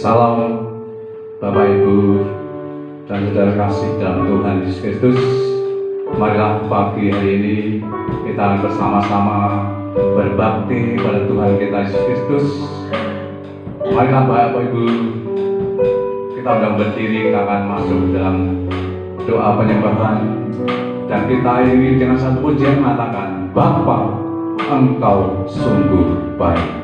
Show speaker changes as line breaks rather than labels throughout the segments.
Salam Bapak Ibu dan saudara kasih dalam Tuhan Yesus Kristus. Marilah pagi hari ini kita akan bersama-sama berbakti pada Tuhan kita Yesus Kristus. Marilah Bapak Ibu, kita sudah berdiri, kita akan masuk dalam doa penyembahan, dan kita ini dengan satu pujian mengatakan, Bapa, Engkau sungguh baik.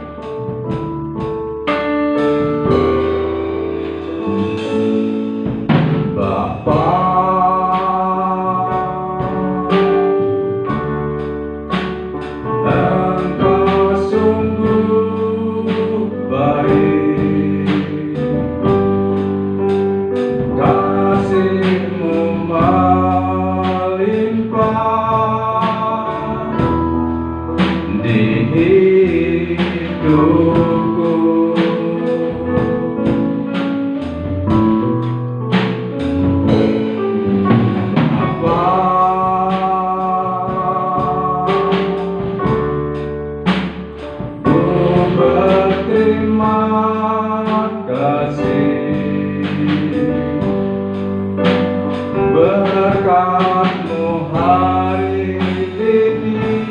Berkat-Mu hari ini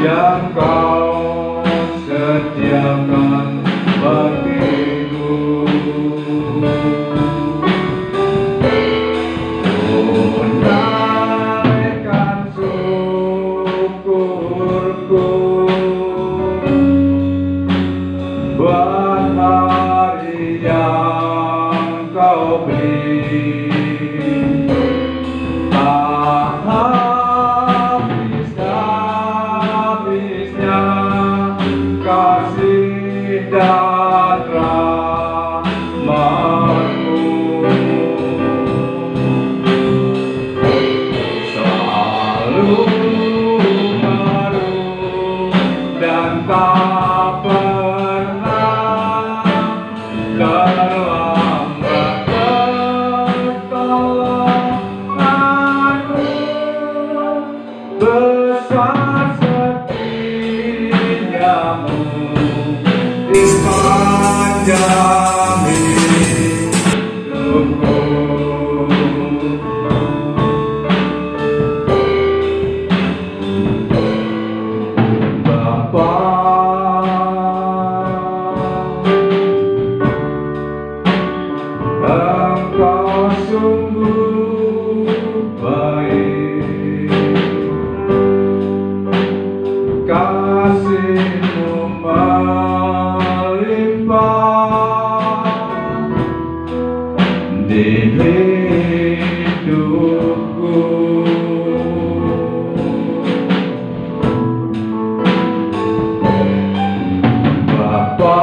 yang Kau sediakan bagiku, naikkan syukurku buat hari yang Kau beri. Dan rahmat-Mu selalu baru dan tak pernah terlambat pertolongan-Mu. Besar setia-Mu di sepanjang hidupku. Bapa, Engkau sungguh baik, kasih-Mu di hidupku. Bapa,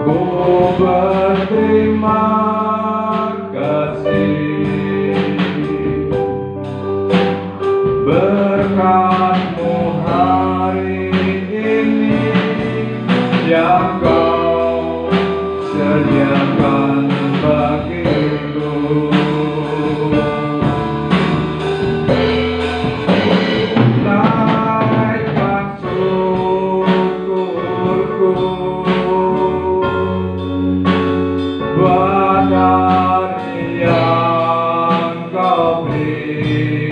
ku berterima kasih, berkat-Mu hari ini yang Kau sediakan bagiku. Naikkan syukurku buat hari yang Kau beri.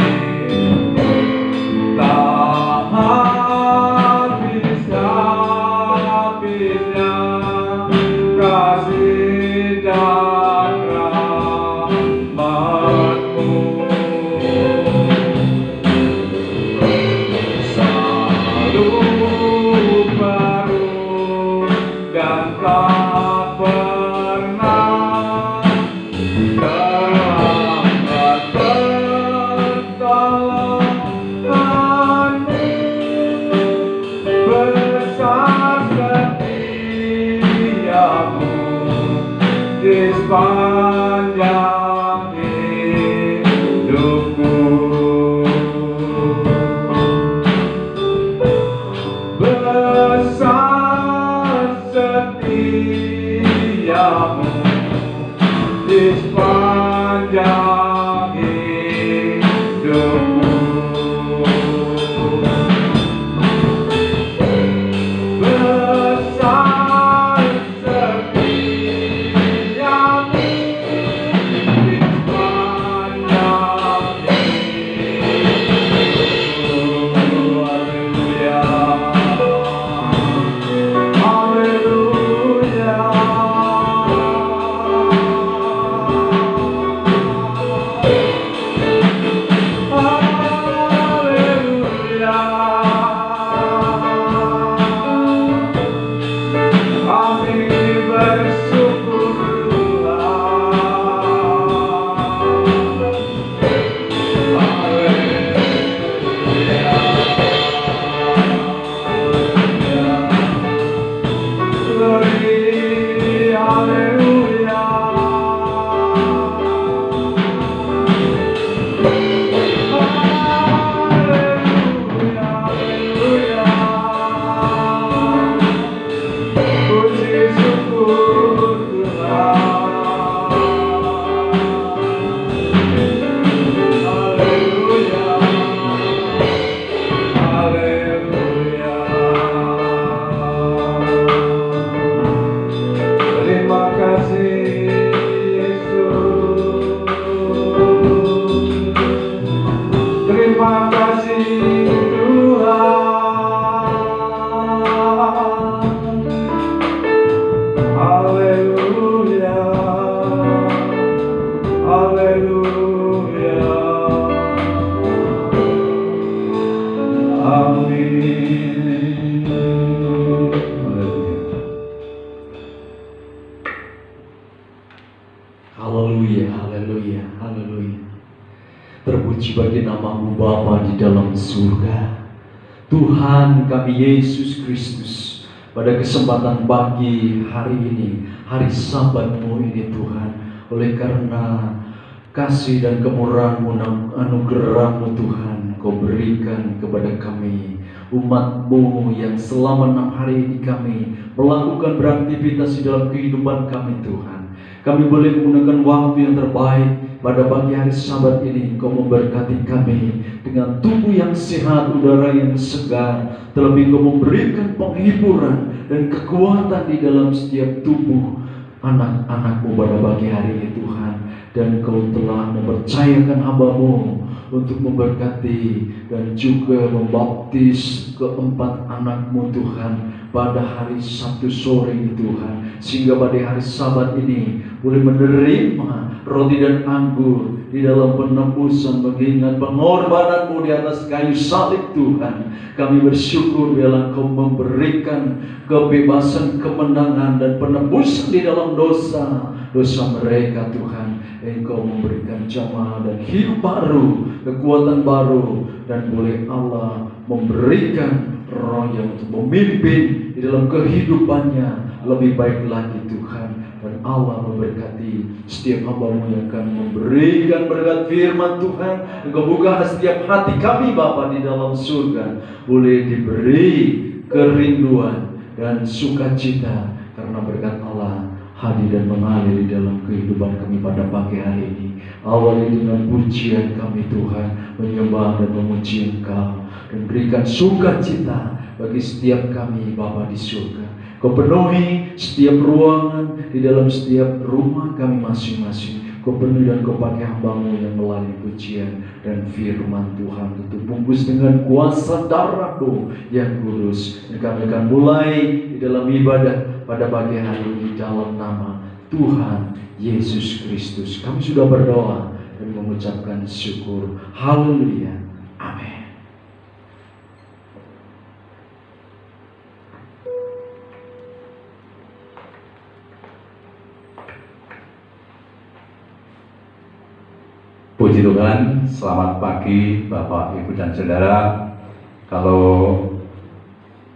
kasih Tuhan. Haleluya, haleluya, amin.
Haleluya, haleluya, haleluya. Terpuji bagi nama-Mu Bapa di dalam surga. Tuhan kami Yesus Kristus, pada kesempatan pagi hari ini, hari Sabat-Mu ini Tuhan, oleh karena kasih dan kemurahan-Mu, anugerah-Mu Tuhan, Kau berikan kepada kami, umat-Mu yang selama 6 hari ini kami melakukan beraktivitas di dalam kehidupan kami Tuhan. Kami boleh menggunakan waktu yang terbaik pada pagi hari Sabat ini. Kau memberkati kami dengan tubuh yang sehat, udara yang segar. Terlebih Kau memberikan penghiburan dan kekuatan di dalam setiap tubuh anak-anak-Mu pada pagi hari ini Tuhan. Dan Kau telah mempercayakan hamba-Mu untuk memberkati dan juga membaptis keempat anak-Mu Tuhan pada hari Sabtu sore ini Tuhan, sehingga pada hari Sabat ini boleh menerima roti dan anggur di dalam penebusan mengingat pengorbanan-Mu di atas kayu salib Tuhan. Kami bersyukur biarlah Kau memberikan kebebasan, kemenangan dan penebusan di dalam dosa mereka Tuhan. Engkau memberikan jamaah dan hidup baru, kekuatan baru, dan boleh Allah memberikan roh yang untuk memimpin di dalam kehidupannya lebih baik lagi Tuhan. Dan Allah memberkati setiap hamba-Mu yang akan memberikan berkat firman Tuhan. Engkau buka setiap hati kami Bapa di dalam surga, boleh diberi kerinduan dan sukacita karena berkat Allah hadir dan mengalir di dalam kehidupan kami pada pagi hari ini. Awali dengan pujian kami Tuhan, menyembah dan memuji Engkau, dan berikan sukacita bagi setiap kami Bapa di surga. Kau penuhi setiap ruangan di dalam setiap rumah kami masing-masing. Kau penuhi dan Kau pakai hamba-Mu yang melayani pujian dan firman Tuhan untuk bungkus dengan kuasa darah-Mu yang kudus. Dan kami akan mulai di dalam ibadah pada pagi hari ini dalam nama Tuhan Yesus Kristus. Kami sudah berdoa dan mengucapkan syukur. Haleluya. Amin.
Puji Tuhan, selamat pagi Bapak, Ibu dan Saudara. Kalau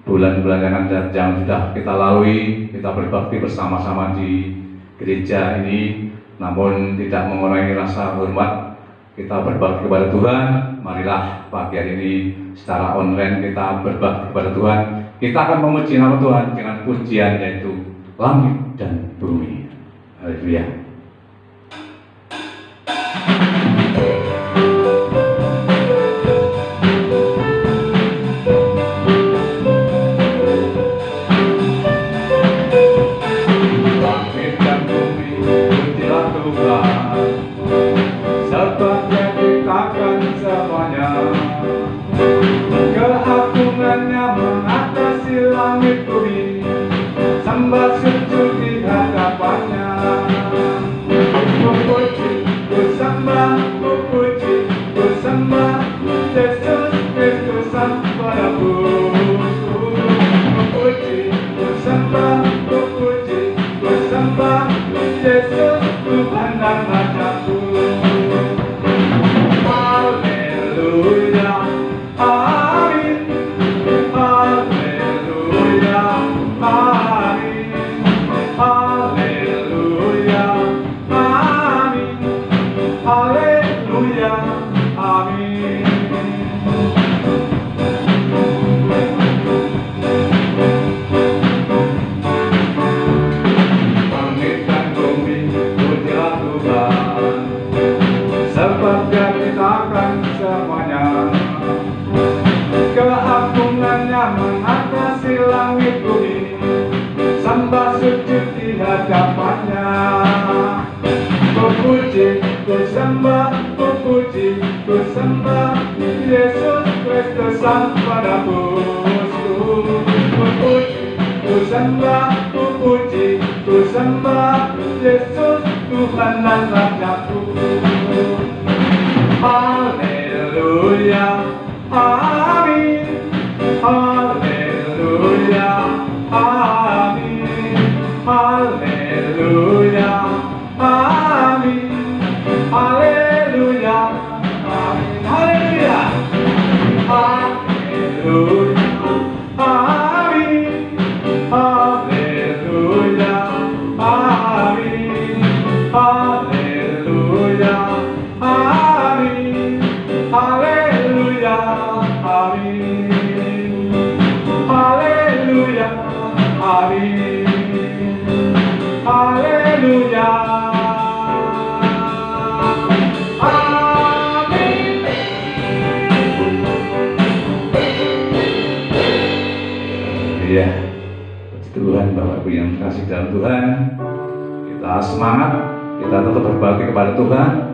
bulan-bulan yang sudah kita lalui, kita berbakti bersama-sama di gereja ini, namun tidak mengurangi rasa hormat kita berbakti kepada Tuhan. Marilah pagi hari ini secara online kita berbakti kepada Tuhan. Kita akan memuji nama Tuhan dengan pujian yaitu langit dan bumi. Haleluya.
Keagungannya mengatasi langit bumi, sembah sujud di hadapannya. Ku puji, ku sembah, ku puji, ku sembah Yesus Kristus Sang Penebus. Ku puji, ku sembah, ku puji, ku sembah Yesus Tuhan dan Rajaku. Haleluya. Amin, haleluya, amin, haleluya, amin, haleluya, amin. Langit dan bumi pujilah Tuhan, sebab Dia ciptakan semuanya. Keagungannya mengatasi langit bumi, sembah sujud di hadapannya. Ku puji, ku sembah, ku puji, ku sembah Yesus Kristus Sang Penebusku. Ku puji, ku sembah, ku puji, ku sembah Yesus Tuhan dan Rajaku. Haleluya, amin. Haleluya, amin. Haleluya, amin. Haleluya, amin. Haleluya, haleluya, amin. Haleluya, amin. Haleluya, amin. Haleluya, amin. Haleluya, amin. Haleluya, amin.
Iya, puji Tuhan Bapak Ibu yang kasih dalam Tuhan. Kita semangat, kita tetap berbakti kepada Tuhan,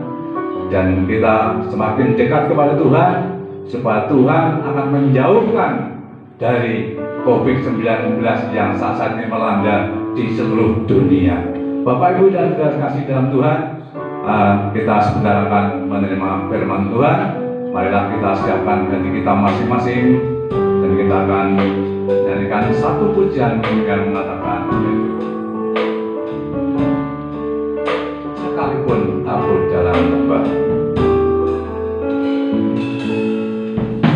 dan kita semakin dekat kepada Tuhan, supaya Tuhan akan menjauhkan dari COVID-19 yang saat ini melanda di seluruh dunia. Bapak Ibu dan saudara kasih dalam Tuhan, kita sebentar akan menerima firman Tuhan. Marilah kita siapkan hati kita masing-masing, dan kita akan menyanyikan satu pujian yang mengatakan, sekalipun aku dalam lembah.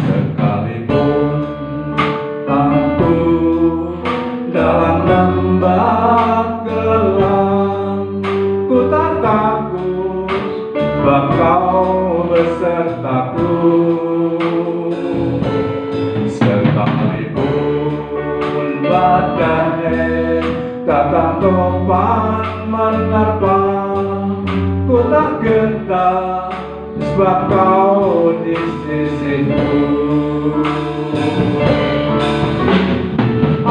Sekalipun aku dalam lembah gelap, ku tak takut, sebab Kau besertaku. Sekalipun badai datang topan menerpa, ku tak gentar, sebab Kau di sisiku.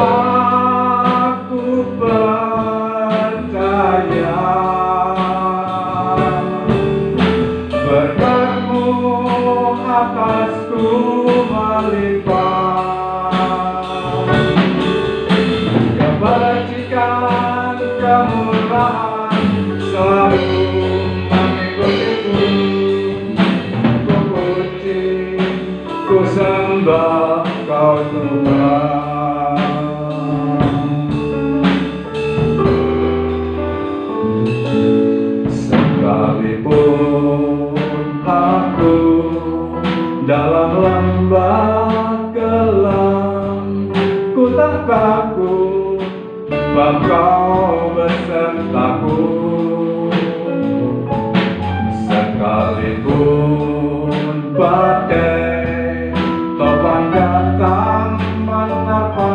Aku percaya berkat-Mu atasku melimpah, kebajikan, kemurahan selalu mengikutiku. Ku puji, ku sembah Kau Tuhan. Sekalipun aku dalam lembah gelap, ku tak takut, sebab Kau besertaku. Sekalipun badai topan datang menerpa,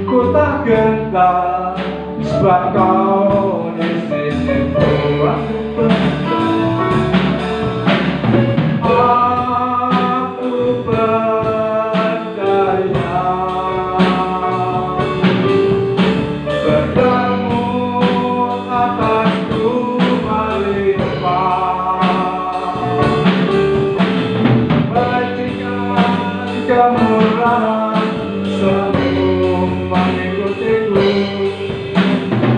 ku tak gentar, sebab Kau di sisiku. Aku percaya berkat-Mu atasku melimpah, kebajikan, kemurahan selalu mengikutiku.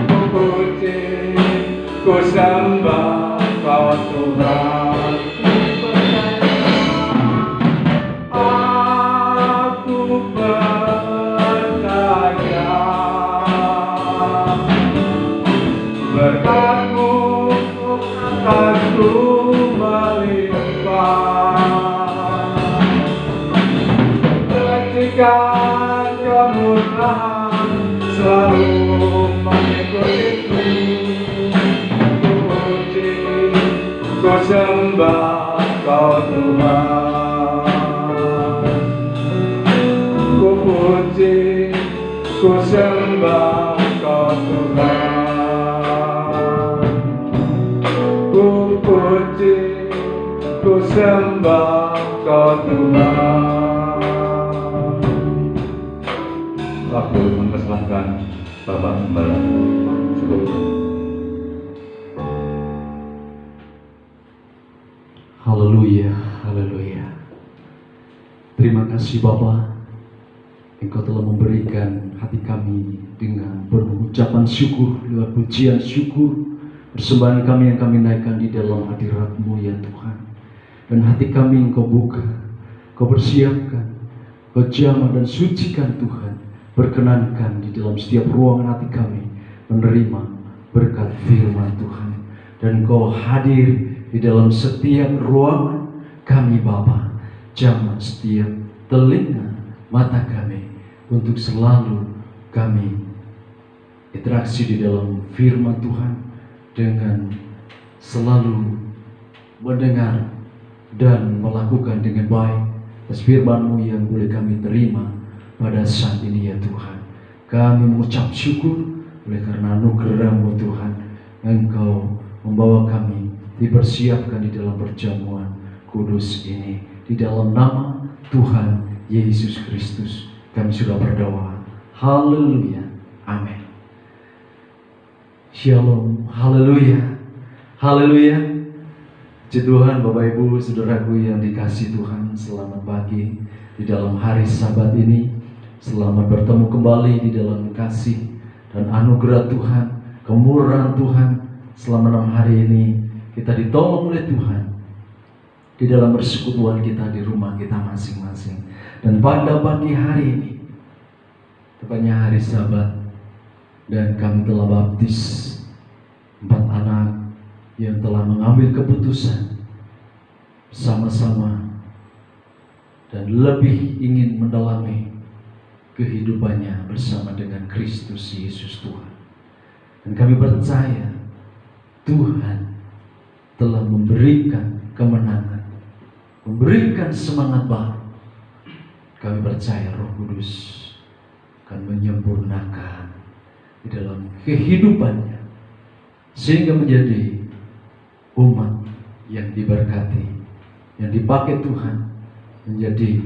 Ku puji, ku sembah Kau Tuhan. Aku percaya berkat-Mu atasku melimpah, kebajikan, kemurahan selalu mengikutiku. Ku puji, ku sembah Kau Tuhan. Ku puji, ku sembah Kau Tuhan. Ku puji, ku sembah Kau Tuhan. Waktu mempersilahkan Bapak Gembala. Cukup.
Haleluya, haleluya. Terima kasih Bapa, Engkau telah memberikan hati kami dengan penuh ucapan syukur, lewat pujian syukur, persembahan kami yang kami naikkan di dalam hadirat-Mu ya Tuhan. Dan hati kami Engkau buka, Kau persiapkan, Kau jamah dan sucikan Tuhan. Berkenankan di dalam setiap ruangan hati kami menerima berkat firman Tuhan. Dan Kau hadir di dalam setiap ruangan kami Bapa. Jamah setiap telinga mata kami untuk selalu kami interaksi di dalam firman Tuhan dengan selalu mendengar dan melakukan dengan baik atas firman-Mu yang boleh kami terima pada saat ini ya Tuhan. Kami mengucap syukur oleh karena anugerah-Mu Tuhan. Engkau membawa kami dipersiapkan di dalam perjamuan kudus ini. Di dalam nama Tuhan Yesus Kristus kami sudah berdoa. Haleluya. Amin. Shalom. Haleluya. Haleluya. Puji Tuhan, Bapak Ibu, saudaraku yang dikasihi Tuhan, selamat pagi di dalam hari Sabat ini. Selamat bertemu kembali di dalam kasih dan anugerah Tuhan, kemurahan Tuhan. Selama 6 hari ini kita ditolong oleh Tuhan di dalam persekutuan kita di rumah kita masing-masing. Dan pada pagi hari ini, tepatnya hari Sabat, dan kami telah baptis 4 anak yang telah mengambil keputusan sama-sama dan lebih ingin mendalami kehidupannya bersama dengan Kristus Yesus Tuhan. Dan kami percaya Tuhan telah memberikan kemenangan, memberikan semangat baru. Kami percaya Roh Kudus akan menyempurnakan di dalam kehidupannya sehingga menjadi umat yang diberkati, yang dipakai Tuhan menjadi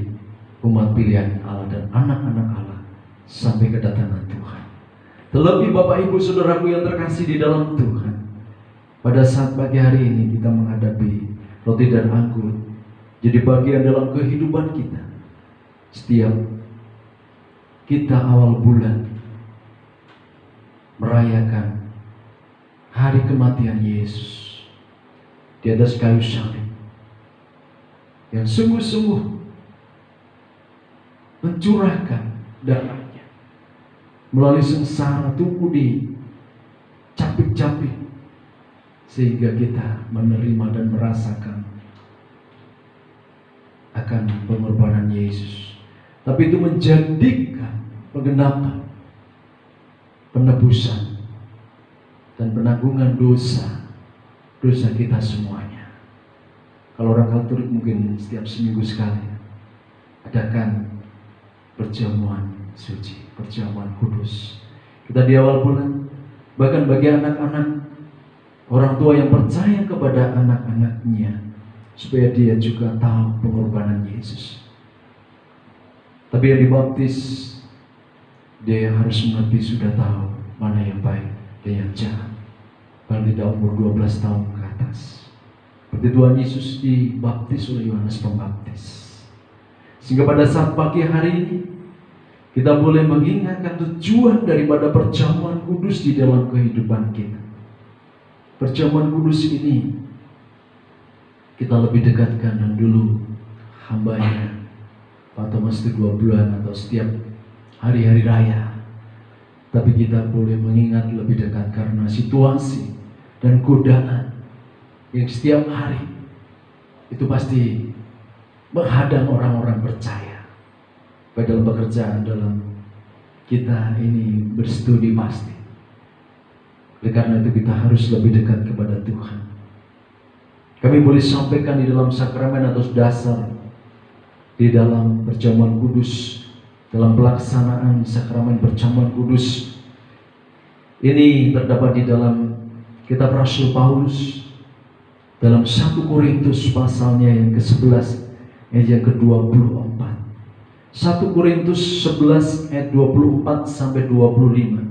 umat pilihan Allah dan anak-anak Allah sampai kedatangan Tuhan. Terlebih Bapak Ibu Saudaraku yang terkasih di dalam Tuhan, pada saat pagi hari ini kita menghadapi roti dan anggur jadi bagian dalam kehidupan kita. Setiap kita awal bulan merayakan hari kematian Yesus di atas kayu salib, yang sungguh-sungguh mencurahkan darahnya melalui sengsara tubuh dicapik-capik sehingga kita menerima dan merasakan akan pengorbanan Yesus. Tapi itu menjadikan penggenapan, penebusan dan penanggungan dosa kita semuanya. Kalau orang Katolik mungkin setiap seminggu sekali adakan perjamuan suci, perjamuan kudus. Kita di awal bulan, bahkan bagi anak-anak, orang tua yang percaya kepada anak-anaknya supaya dia juga tahu pengorbanan Yesus. Tapi yang dibaptis, dia harus mengerti, sudah tahu mana yang baik dan yang jahat. Paling tidak umur 12 tahun ke atas. Seperti Tuhan Yesus dibaptis oleh Yohanes Pembaptis. Sehingga pada saat pagi hari ini kita boleh mengingatkan tujuan daripada perjamuan kudus di dalam kehidupan kita. Perjamuan kudus ini kita lebih dekatkan dan dulu hambanya Pak Thomas itu 2 bulan atau setiap hari-hari raya. Tapi kita boleh mengingat lebih dekat karena situasi dan godaan yang setiap hari itu pasti menghadang orang-orang percaya. Baik dalam pekerjaan, dalam kita ini berstudi pasti. Oleh karena itu kita harus lebih dekat kepada Tuhan. Kami boleh sampaikan di dalam sakramen atau dasar, di dalam perjamuan kudus, dalam pelaksanaan sakramen perjamuan kudus. Ini terdapat di dalam kitab Rasul Paulus dalam 1 Korintus pasalnya yang ke-11 ayat yang ke-24. 1 Korintus 11 ayat 24 sampai 25.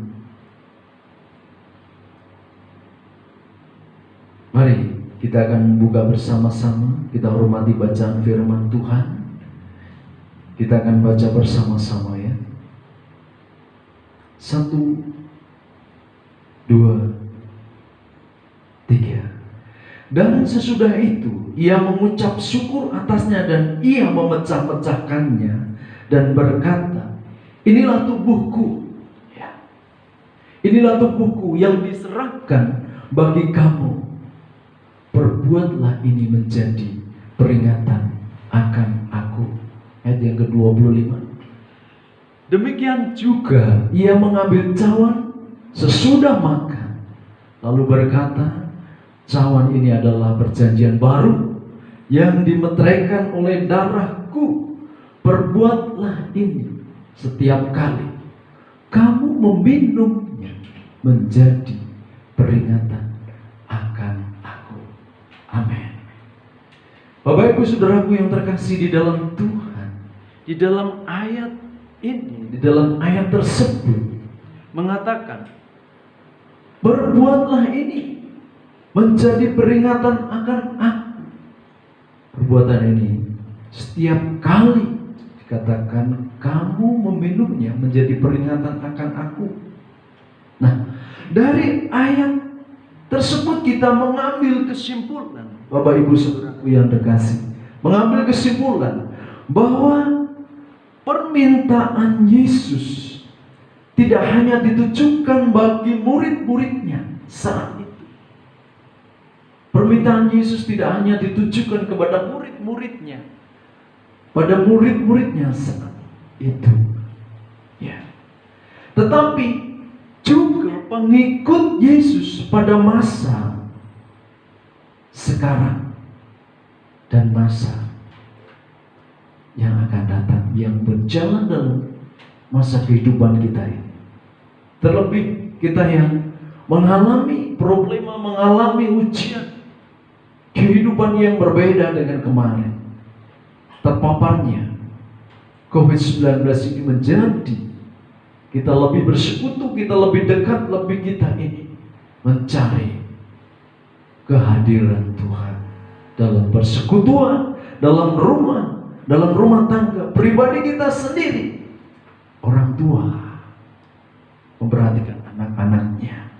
Mari kita akan buka bersama-sama, kita hormati bacaan firman Tuhan Kita akan baca bersama-sama ya. 1, 2, 3. Dan sesudah itu ia mengucap syukur atasnya dan ia memecah-mecahkannya dan berkata, inilah tubuhku ya. Inilah tubuhku yang diserahkan bagi kamu. Perbuatlah ini menjadi peringatan akan aku. Ayat yang ke-25. Demikian juga ia mengambil cawan sesudah makan, lalu berkata, cawan ini adalah perjanjian baru yang dimeteraikan oleh darahku. Perbuatlah ini setiap kali kamu meminumnya menjadi peringatan akan aku. Amin. Bapak Ibu Saudaraku yang terkasih di dalam Tuhan, di dalam ayat ini, di dalam ayat tersebut mengatakan, perbuatlah ini menjadi peringatan akan aku. Perbuatan ini setiap kali dikatakan kamu meminumnya menjadi peringatan akan aku. Nah, dari ayat tersebut kita mengambil kesimpulan, Bapak Ibu Saudaraku yang terkasih, mengambil kesimpulan bahwa permintaan Yesus tidak hanya ditujukan bagi murid-muridnya saat itu. Permintaan Yesus tidak hanya ditujukan kepada murid-muridnya, pada murid-muridnya saat itu, ya. Tetapi juga pengikut Yesus pada masa sekarang dan masa yang akan datang, yang berjalan dalam masa kehidupan kita ini. Terlebih kita yang mengalami problema, mengalami ujian kehidupan yang berbeda dengan kemarin. Terpaparnya COVID-19 ini menjadi kita lebih bersekutu, kita lebih dekat, lebih kita ini mencari kehadiran Tuhan dalam persekutuan, dalam rumah tangga pribadi kita sendiri, orang tua memperhatikan anak-anaknya.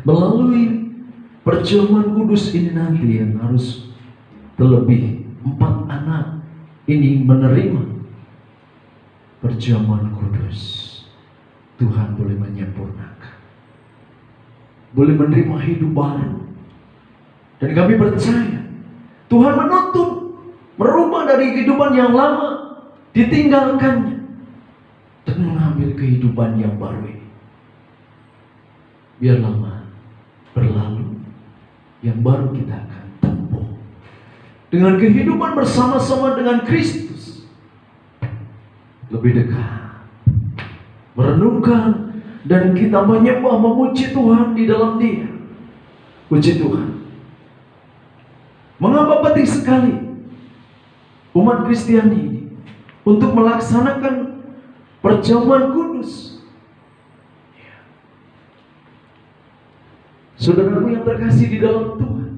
Melalui perjamuan kudus ini nanti yang harus terlebih 4 anak ini menerima perjamuan kudus, Tuhan boleh menyempurnakan, boleh menerima hidup baru. Dan kami percaya Tuhan menuntun, merubah dari kehidupan yang lama, ditinggalkannya, dan mengambil kehidupan yang baru ini. Biar lama berlalu, yang baru kita akan tempuh dengan kehidupan bersama-sama dengan Kristus, lebih dekat, merenungkan, dan kita menyembah, memuji Tuhan di dalam Dia. Puji Tuhan. Mengapa penting sekali umat Kristiani ini untuk melaksanakan perjamuan kudus? Saudaraku yang terkasih di dalam Tuhan,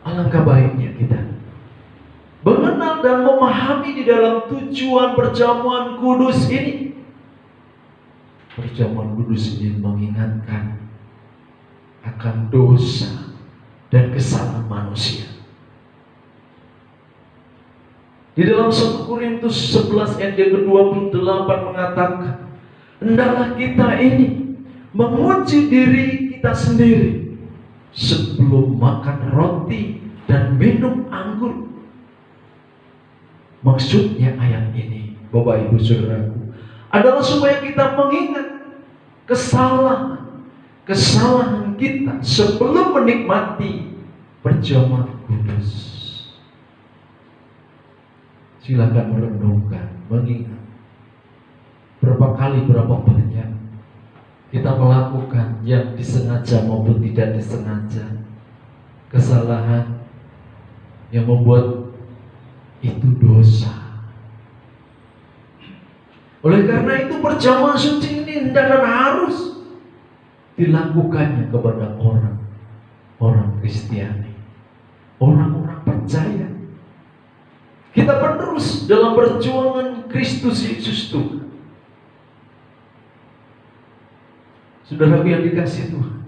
alangkah baiknya kita mengenal dan memahami di dalam tujuan perjamuan kudus ini. Perjamuan kudus ini mengingatkan akan dosa dan kesalahan manusia. Di dalam 1 Korintus 11 ayat yang ke-28 mengatakan, hendaklah kita ini menguji diri kita sendiri sebelum makan roti dan minum anggur. Maksudnya ayat ini, Bapak Ibu Saudaraku, adalah supaya kita mengingat kesalahan kita sebelum menikmati perjamuan kudus. Silakan merenungkan, mengingat berapa kali, berapa banyak kita melakukan yang disengaja maupun tidak disengaja, kesalahan yang membuat itu dosa. Oleh karena itu perjamuan suci ini hendak dan harus dilakukannya kepada orang Kristiani, orang-orang percaya. Kita penerus dalam perjuangan Kristus Yesus Tuhan. Saudara yang dikasih Tuhan,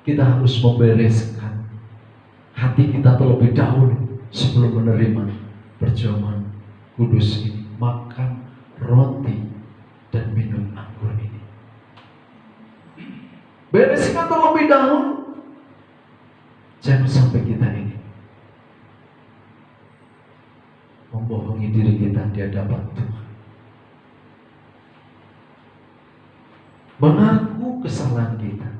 kita harus membereskan hati kita terlebih dahulu sebelum menerima perjamuan kudus ini, makan roti dan minum anggur ini. Bereskan terlebih dahulu. Jangan sampai kita ini membohongi diri kita di hadapan Tuhan. Mengaku kesalahan kita,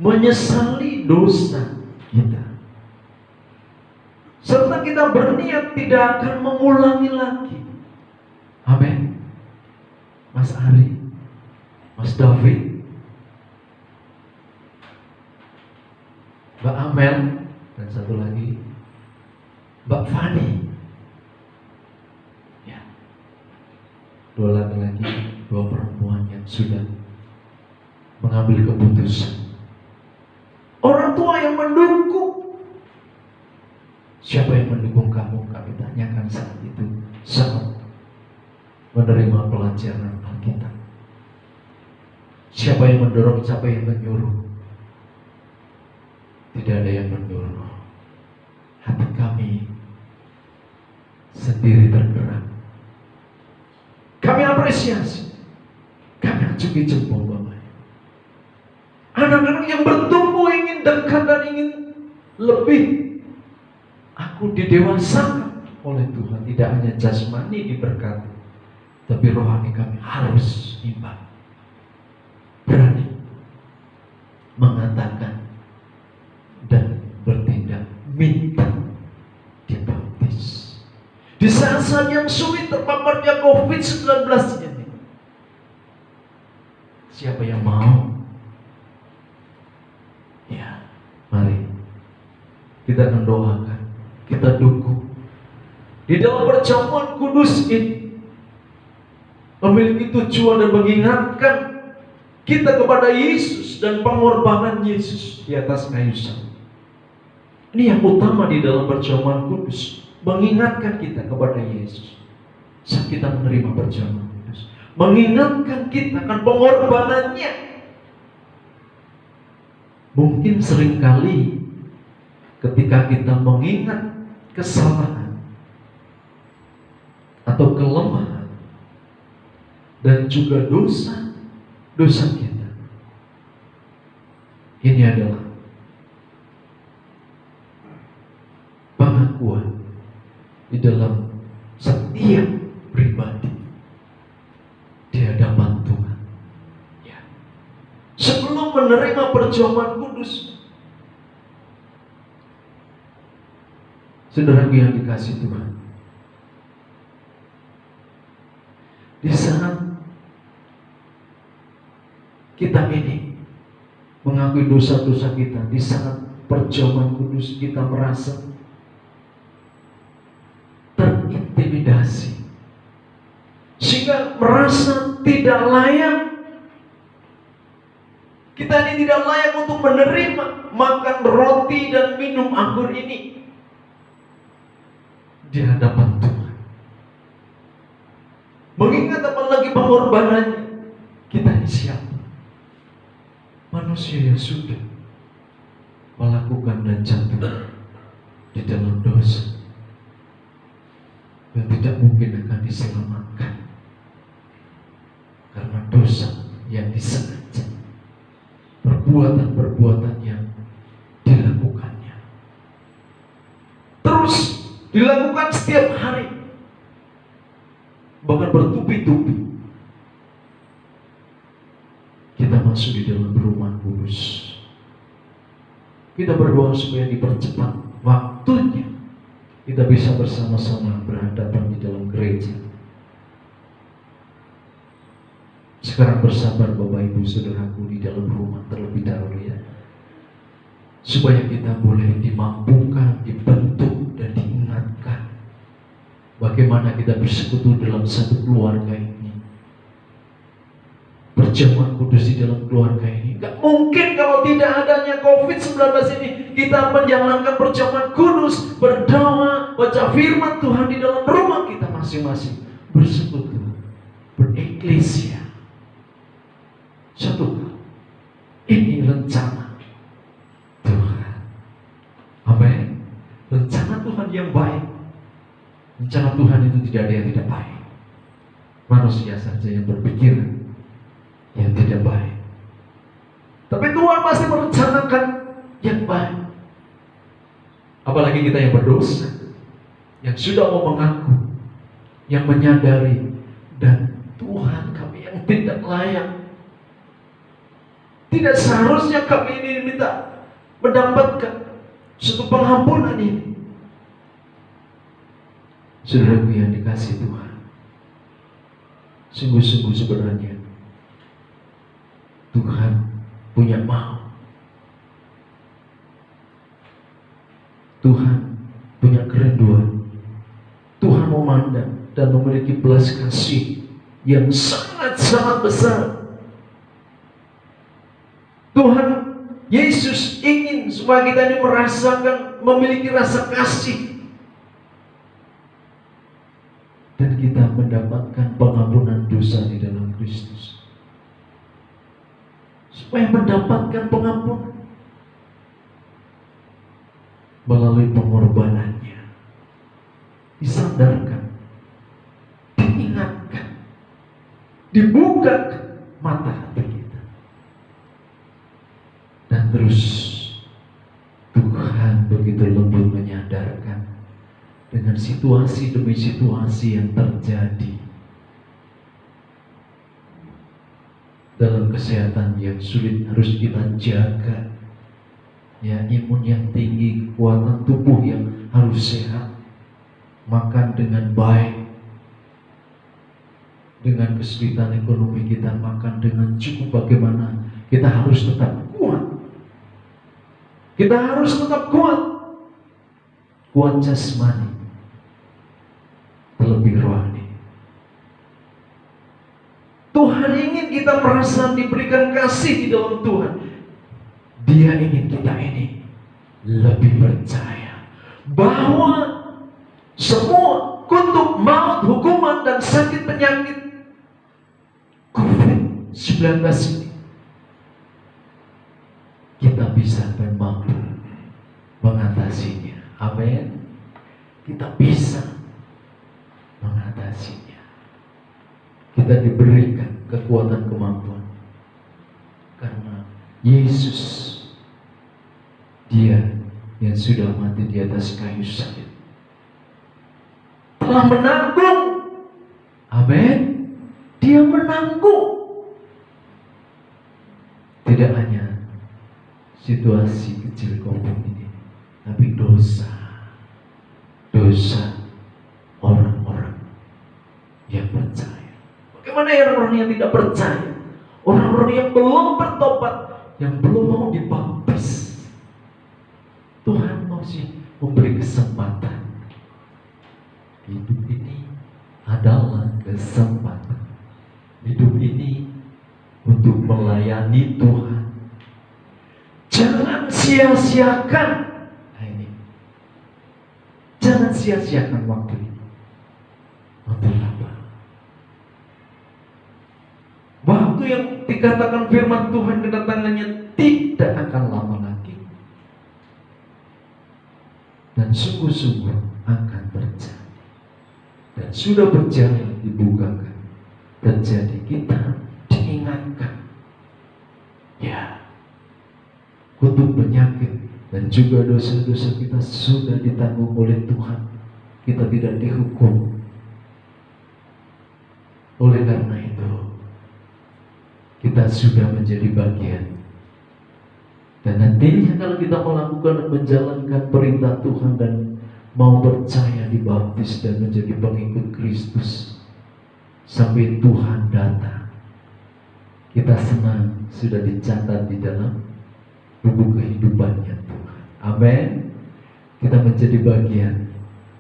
menyesali dosa kita, serta kita berniat tidak akan mengulangi lagi. Amin. Mas Ari, Mas David, Mbak Amel, dan satu lagi Mbak Fani. Ya. 2 laki-laki, 2 perempuan yang sudah mengambil keputusan. Orang tua yang mendukung. Siapa yang mendukung kamu? Kami tanyakan saat itu, saat menerima pelajaran Alkitab. Siapa yang mendorong, siapa yang menyuruh? Tidak ada yang menyuruh. Hati kami sendiri tergerak. Kami apresiasi. Kami acungi jempol Bapak. Anak-anak yang bertumbuh ingin dekat dan ingin lebih. Aku didewasakan oleh Tuhan. Tidak hanya jasmani diberkati, tapi rohani kami harus imbang. Berani mengatakan dan bertindak, minta dibaptis. Di saat-saat yang sulit terpaparnya COVID-19 ini, siapa yang mau? Ya, mari kita akan doakan, kita dukung. Di dalam perjamuan kudus ini memiliki tujuan dan mengingatkan kita kepada Yesus dan pengorbanan Yesus di atas kayu salib. Ini yang utama di dalam perjamuan kudus, mengingatkan kita kepada Yesus saat kita menerima perjamuan kudus, mengingatkan kita akan pengorbanannya. Mungkin seringkali ketika kita mengingat kesalahan atau kelemahan dan juga dosa kita, ini adalah pengakuan di dalam setiap pribadi di hadapan Tuhan. Ya. Sebelum menerima perjamuan kudus, saudara yang dikasih Tuhan, di saat kita ini mengakui dosa-dosa kita, di saat perjamuan kudus kita merasa terintimidasi, sehingga merasa tidak layak. Kita ini tidak layak untuk menerima makan roti dan minum anggur ini di hadapan Tuhan. Mengingat apalagi pengorbanannya, kita ini siapa? Manusia yang sudah melakukan dan jatuh di dalam dosa yang tidak mungkin akan diselamatkan karena dosa yang disengaja, perbuatan-perbuatan yang dilakukannya terus dilakukan setiap hari, bahkan bertubi-tubi. Kita masuk di dalam rumah kudus. Kita berdoa supaya dipercepat waktunya kita bisa bersama-sama berhadapan di dalam gereja. Sekarang bersabar Bapak Ibu Saudaraku di dalam rumah terlebih dahulu ya, supaya kita boleh dimampukan, dibentuk dan diingatkan bagaimana kita bersekutu dalam satu keluarga ini, perjamuan kudus di dalam keluarga ini. Gak mungkin kalau tidak adanya COVID-19 ini kita menjalankan perjamuan kudus, berdoa, baca firman Tuhan di dalam rumah kita masing-masing, bersekutu, bereklesia. Satu, ini rencana Tuhan. Amin. Rencana Tuhan yang baik. Rencana Tuhan itu tidak ada yang tidak baik. Manusia saja yang berpikir yang tidak baik. Tapi Tuhan pasti merencanakan yang baik. Apalagi kita yang berdosa, yang sudah mau mengaku, yang menyadari, dan Tuhan kami yang tidak layak. Tidak seharusnya kami ini minta mendapatkan suatu pengampunan ini. Saudaraku yang dikasih Tuhan, sungguh-sungguh sebenarnya Tuhan punya mau. Tuhan punya kerinduan. Tuhan memandang dan memiliki belas kasih yang sangat-sangat besar. Tuhan Yesus ingin supaya kita ini merasakan, memiliki rasa kasih, dan kita mendapatkan pengampunan dosa di dalam Kristus. Supaya mendapatkan pengampunan melalui pengorbanannya, disadarkan, diingatkan, dibuka mata hati kita, dan terus Tuhan begitu lembut menyadarkan dengan situasi demi situasi yang terjadi dalam kesehatan yang sulit harus kita jaga, ya, imun yang tinggi, kekuatan tubuh yang harus sehat, makan dengan baik, dengan kesulitan ekonomi kita makan dengan cukup, bagaimana kita harus tetap kuat. Kita harus tetap kuat, kuat jasmani terlebih rohani. Tuhan ingin kita merasa diberikan kasih di dalam Tuhan. Dia ingin kita ini lebih percaya bahwa semua kutuk, maut, hukuman, dan sakit penyakit COVID-19 ini kita bisa dan mampu mengatasinya. Amin. Kita bisa mengatasinya. Kita diberikan kekuatan, kemampuan, karena Yesus, Dia yang sudah mati di atas kayu salib, telah menanggung. Amin. Dia menanggung. Tidak hanya situasi kecil COVID ini, tapi dosa orang-orang yang percaya. Bagaimana orang-orang yang tidak percaya? Orang-orang yang belum bertobat, yang belum mau dibaptis. Tuhan masih memberi kesempatan. Hidup ini adalah kesempatan. Hidup ini untuk melayani Tuhan. Jangan sia-siakan. Nah ini, jangan sia-siakan waktu ini. Untuk apa? Waktu yang dikatakan firman Tuhan kedatangannya tidak akan lama lagi, dan sungguh-sungguh akan terjadi, dan sudah berjalan, dibukakan, terjadi. Kita diingatkan, ya, kutuk, penyakit, dan juga dosa-dosa kita sudah ditanggung oleh Tuhan. Kita tidak dihukum. Oleh karena itu, kita sudah menjadi bagian. Dan nantinya kalau kita melakukan dan menjalankan perintah Tuhan dan mau percaya, dibaptis dan menjadi pengikut Kristus sampai Tuhan datang, kita senang sudah dicatat di dalam buku kehidupannya Tuhan. Amin. Kita menjadi bagian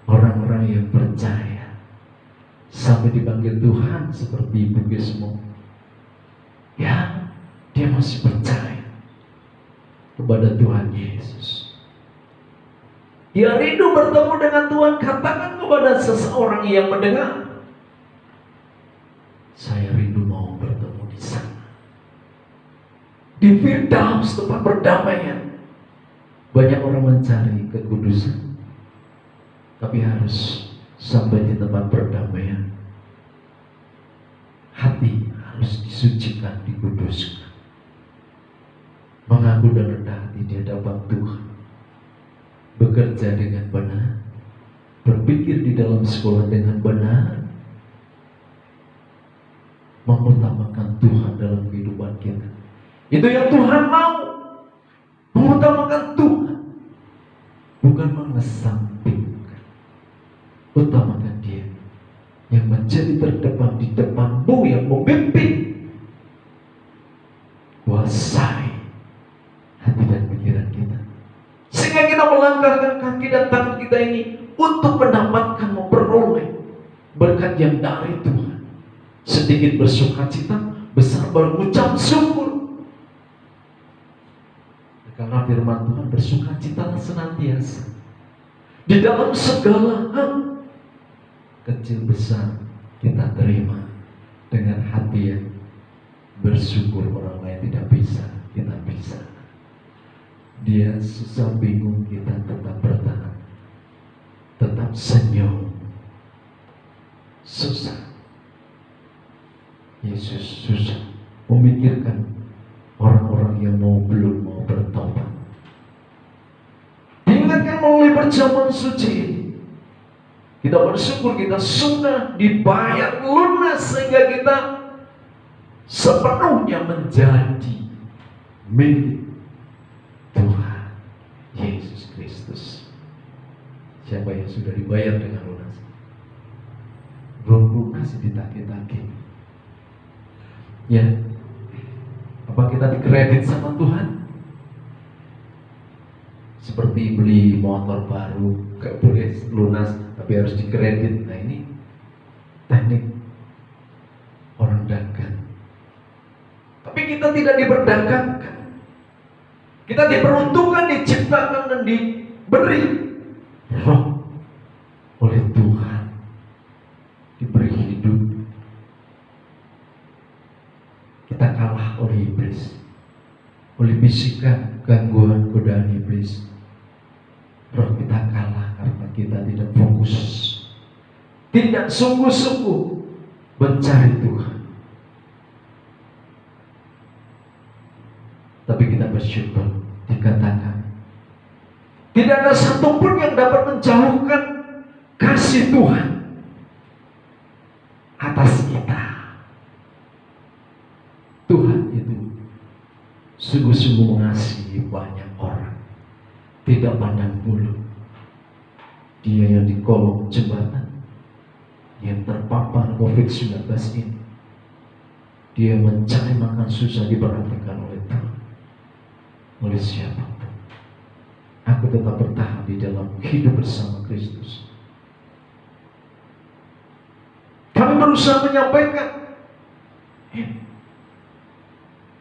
orang-orang yang percaya sampai dipanggil Tuhan seperti Ibu Gesmo. ya, dia masih percaya kepada Tuhan Yesus. Dia rindu bertemu dengan Tuhan. Katakan kepada seseorang yang mendengar, saya rindu mau bertemu di sana, di Firdaus, tempat perdamaian. Banyak orang mencari kekudusan, tapi harus sampai di tempat perdamaian. Hati harus disucikan, dikuduskan. Mengaku dan rendah hati di hadapan Tuhan. Bekerja dengan benar. Berpikir di dalam sekolah dengan benar. Mengutamakan Tuhan dalam kehidupan kita. Itu yang Tuhan mau. Mengutamakan Tuhan. Bukan mengesampingkan. Utamakan Dia yang menjadi terdepan di depanmu, yang memimpin. Kuasai hati dan pikiran kita, sehingga kita melangkahkan kaki dan tangan kita ini untuk mendapatkan, memperoleh berkat yang dari Tuhan. Sedikit bersukacita, besar berucap syukur. Karena firman Tuhan, bersukacitalah senantiasa di dalam segala hal. Kecil besar kita terima dengan hati yang bersyukur. Orang lain tidak bisa, kita bisa. Dia susah bingung, kita tetap bertahan, tetap senyum. Susah, Yesus susah memikirkan orang-orang yang belum mau bertobat. Diingatkan melalui perjamuan suci ini. Kita bersyukur kita sudah dibayar lunas, sehingga kita sepenuhnya menjadi milik Tuhan Yesus Kristus. Siapa yang sudah dibayar dengan lunas? Belum lunas ditagih-tagih. Ya, apa kita dikredit sama Tuhan? Seperti beli motor baru, gak boleh lunas, tapi harus dikredit. Nah, ini teknik orang dagang. Tapi kita tidak diperdagangkan. Kita diperuntukkan, diciptakan dan diberi roh oleh Tuhan, diberi hidup. Kita kalah oleh iblis, oleh bisikan, gangguan, godaan iblis. Roh kita kalah karena kita tidak fokus, tidak sungguh-sungguh mencari Tuhan. Tapi kita bersyukur, dikatakan tidak ada satupun yang dapat menjauhkan kasih Tuhan atas kita. Tuhan itu sungguh-sungguh mengasihi banyak orang, tidak pandang bulu. Dia yang di kolong jembatan, yang terpapar COVID-19 ini, dia mencari makan susah, diperhatikan oleh Tuhan, oleh siapapun. Aku tetap bertahan di dalam hidup bersama Kristus. Kami berusaha menyampaikan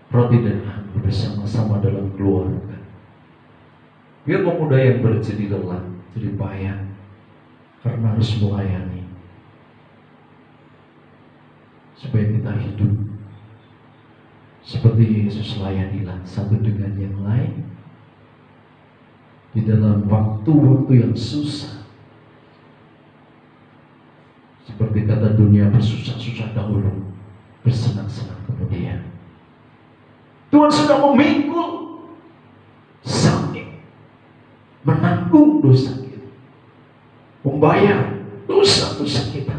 roti dan anggur bersama-sama dalam keluarga. Biar pemuda yang berjadi lelah, jadi payah, karena harus melayani. Supaya kita hidup seperti Yesus, layanilah satu dengan yang lain di dalam waktu-waktu yang susah. Seperti kata dunia, bersusah-susah dahulu, bersenang-senang kemudian. Tuhan sudah memikul salib, menanggung dosa kita, membayar dosa-dosa kita.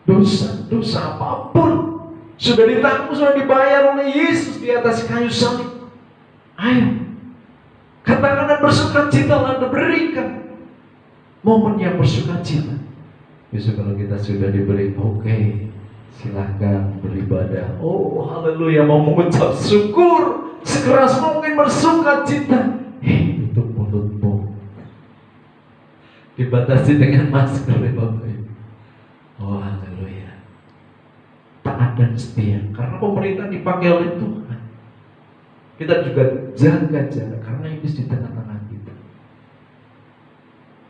Dosa-dosa apapun sudah ditanggung, sudah dibayar oleh Yesus di atas kayu salib. Ayo, katakan dan bersukacita, dan berikan momen yang bersukacita. Besok kalau kita sudah diberi, oke, silahkan beribadah. Oh, haleluya, mau mengucap syukur sekeras mungkin, bersukacita. Tutup mulutmu, dibatasi dengan masker ya Bapak Ibu. Oh, haleluya. Tak ada dan setia. Karena pemerintah dipakai oleh Tuhan. Kita juga jaga jarak karena iblis di tengah-tengah kita.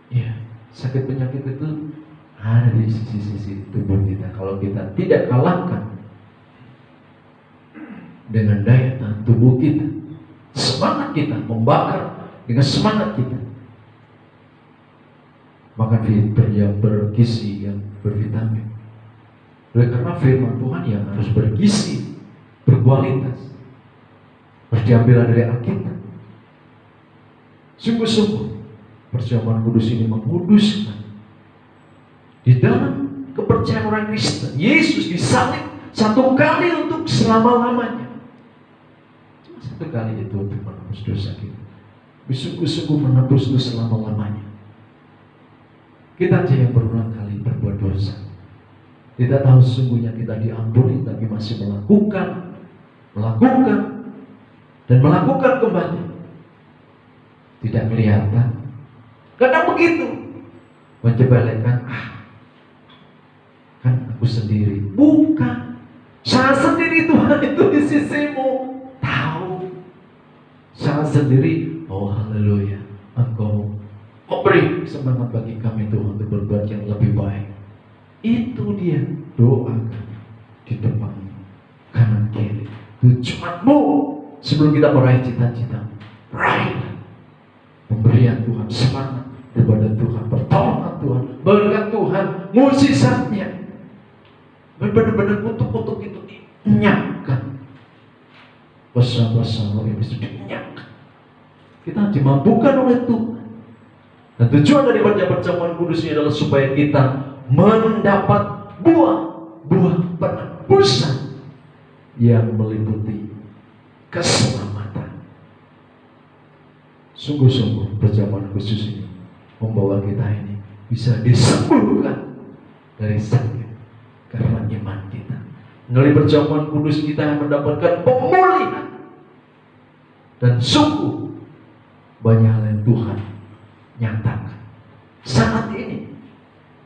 Ya, sakit penyakit itu ada di sisi-sisi tubuh kita. Kalau kita tidak kalahkan dengan daya tahan tubuh kita, semangat kita membakar dengan semangat kita, maka fitur yang bergizi, yang bervitamin. Oleh karena firman Tuhan yang harus bergizi, berkualitas, harus diambil dari Alkitab. Sungguh-sungguh perjamuan kudus ini menguduskan. Di dalam kepercayaan orang Kristen, Yesus disalib satu kali untuk selama-lamanya. Cuma satu kali itu untuk menebus dosa kita. Sungguh-sungguh menebus dosa selama-lamanya. Kita aja yang berulang kali berbuat dosa. Kita tahu sesungguhnya kita diampuni, tapi masih melakukan dan melakukan kembali. Tidak kelihatan. Kadang begitu. Menjebelkan, kan aku sendiri. Bukan. Saya sendiri, Tuhan itu di sisimu. Tahu. Saya sendiri. Oh haleluya. Engkau memberi semangat bagi kami Tuhan untuk berbuat yang lebih baik. Itu dia, doakan di depan kanan kiri. Tujuanmu sebelum kita meraih cita-cita, raih pemberian Tuhan, semangat daripada Tuhan, pertolongan Tuhan, berkat Tuhan, mukjizatnya. Benar-benar untuk itu dinyatakan. Bersama-sama itu dinyatakan. Kita dimampukan oleh Tuhan. Dan tujuan dari perjamuan kudus ini adalah supaya kita mendapat buah penebusan yang meliputi keselamatan. Sungguh-sungguh perjamuan khusus ini membawa kita ini bisa disembuhkan dari sakit karena iman kita. Melalui perjamuan kudus kita mendapatkan pemulihan. Dan sungguh banyak hal yang Tuhan nyatakan. Saat ini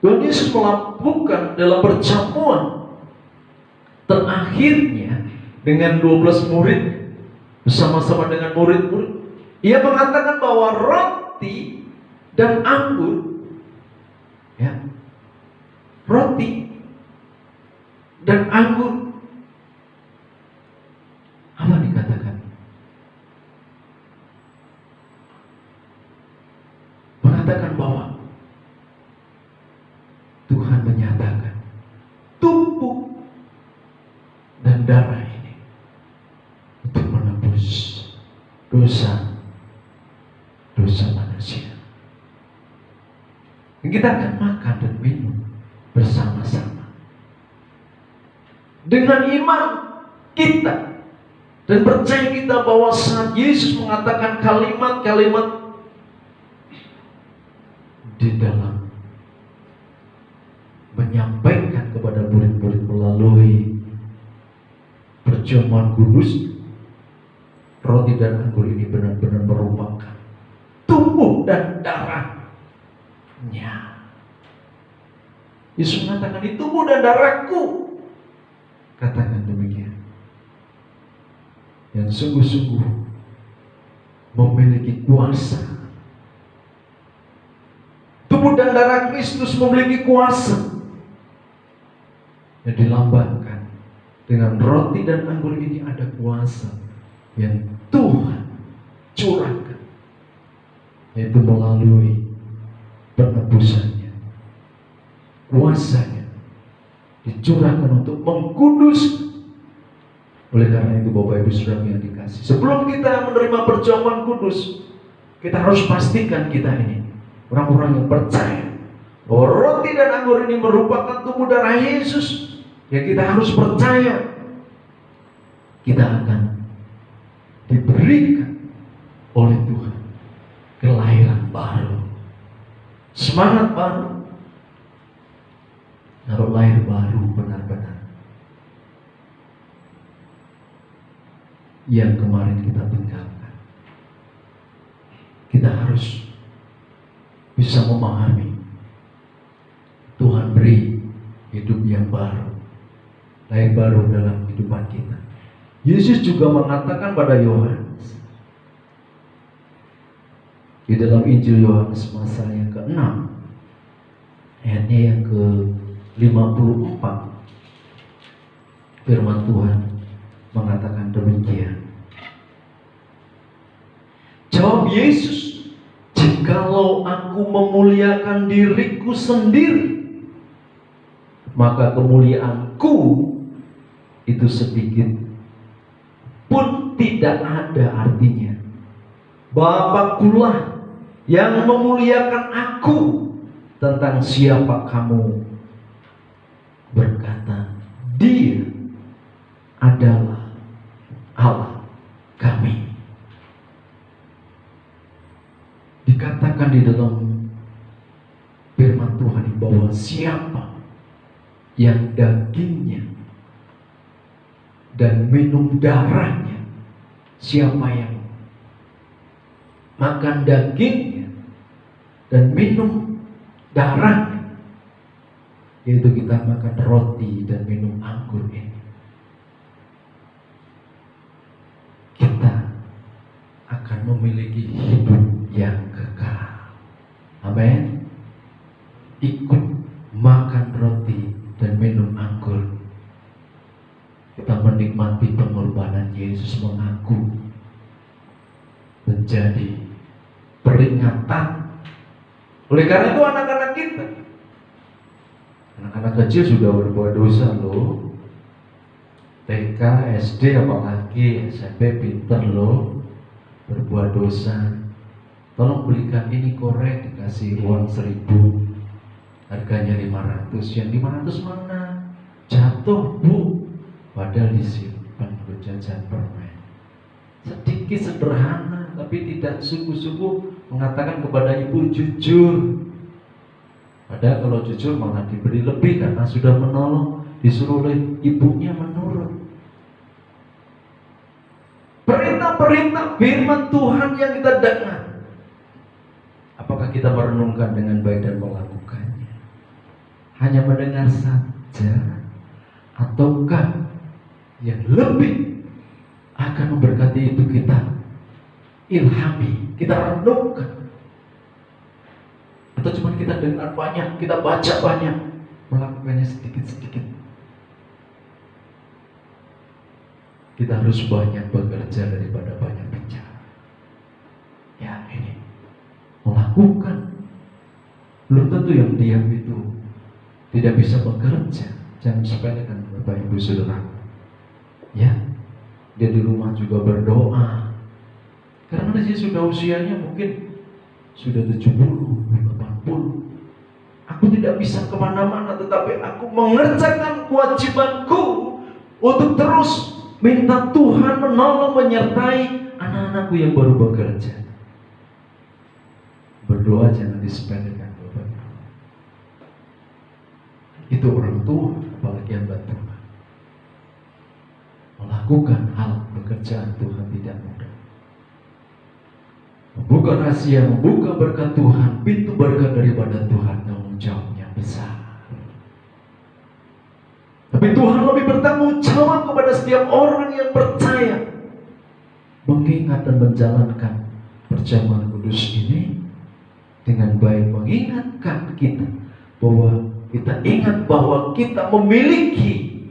Tuhan Yesus melakukan dalam perjamuan terakhirnya dengan 12 murid bersama-sama dengan murid-murid. Ia mengatakan bahwa roti dan anggur, ya, roti dan anggur, apa dikatakan? Mengatakan bahwa Tuhan menyatakan tubuh dan darah ini untuk menebus dosa manusia. Kita akan makan dan minum bersama-sama dengan iman kita dan percaya kita bahwa saat Yesus mengatakan kalimat-kalimat di dalam menyampaikan kepada murid-murid melalui perjamuan kudus, roti dan anggur ini benar-benar merupakan tubuh dan darahnya. Yesus mengatakan di tubuh dan darahku. Katakan demikian. Yang sungguh-sungguh memiliki kuasa. Tubuh dan darah Kristus memiliki kuasa yang dilambangkan dengan roti dan anggur ini. Ada kuasa yang Tuhan curahkan, yaitu melalui penebusannya. Kuasanya dicurahkan untuk mengkudus. Oleh karena itu Bapak Ibu Saudara yang dikasih, sebelum kita menerima perjamuan kudus, kita harus pastikan kita ini orang-orang yang percaya bahwa roti dan anggur ini merupakan tubuh darah Yesus. Yang kita harus percaya kita akan diberikan oleh Tuhan kelahiran baru, semangat baru. Kalau lahir baru benar-benar yang kemarin kita tinggalkan, kita harus bisa memahami Tuhan beri hidup yang baru lahir baru dalam kehidupan kita. Yesus juga mengatakan pada Yohanes di dalam Injil Yohanes pasal yang ke-6 ayatnya yang ke-54, firman Tuhan mengatakan demikian. Jawab Yesus, "Jikalau aku memuliakan diriku sendiri, maka kemuliaanku itu sedikit pun tidak ada artinya. Bapakkulah yang memuliakan aku. Tentang siapa kamu berkata, Dia adalah Allah kami." Dikatakan di dalam firman Tuhan bahwa siapa yang dagingnya dan minum darahnya, siapa yang makan dagingnya dan minum darahnya, yaitu kita makan roti dan minum anggur ini, kita akan memiliki hidup yang kekal. Amin. Ikut makan roti dan minum anggur, kita menikmati pengorbanan Yesus, mengaku menjadi peringatan. Oleh karena itu anak-anak kita, anak-anak kecil sudah berbuat dosa loh. TK, SD, apalagi SMP pinter loh berbuat dosa. Tolong belikan ini korek, dikasih uang 1.000, harganya 500. Yang 500 mana? Jatuh bu, padahal disimpan buat jajan permen. Sedikit sederhana, tapi tidak sungguh-sungguh mengatakan kepada ibu jujur. Padahal kalau jujur malah diberi lebih karena sudah menolong, disuruh oleh ibunya menurut. Perintah-perintah firman Tuhan yang kita dengar, apakah kita merenungkan dengan baik dan melakukannya? Hanya mendengar saja, ataukah yang lebih akan memberkati itu kita ilhami, kita renungkan? Atau cuma kita dengar banyak, kita baca banyak, melakukannya sedikit-sedikit? Kita harus banyak bekerja daripada banyak bicara. Ya ini, melakukan. Belum tentu yang diam itu tidak bisa bekerja. Jangan sepelekan Bapak Ibu Saudara. Ya, dia di rumah juga berdoa. Karena dia sudah usianya mungkin sudah 70, 80. Aku tidak bisa kemana-mana, tetapi aku mengerjakan kewajibanku untuk terus minta Tuhan menolong, menyertai anak-anakku yang baru bekerja. Berdoa jangan disepelekan Bapak Ibu. Itu orang tua, apalagi hamba Tuhan. Melakukan hal pekerjaan Tuhan tidak mudah. Membuka rahasia, membuka berkat Tuhan, pintu berkat daripada Tuhan, tanggung jawabnya besar. Tapi Tuhan lebih bertanggung jawab kepada setiap orang yang percaya, mengingat dan menjalankan perjamuan kudus ini dengan baik, mengingatkan kita bahwa kita ingat bahwa kita memiliki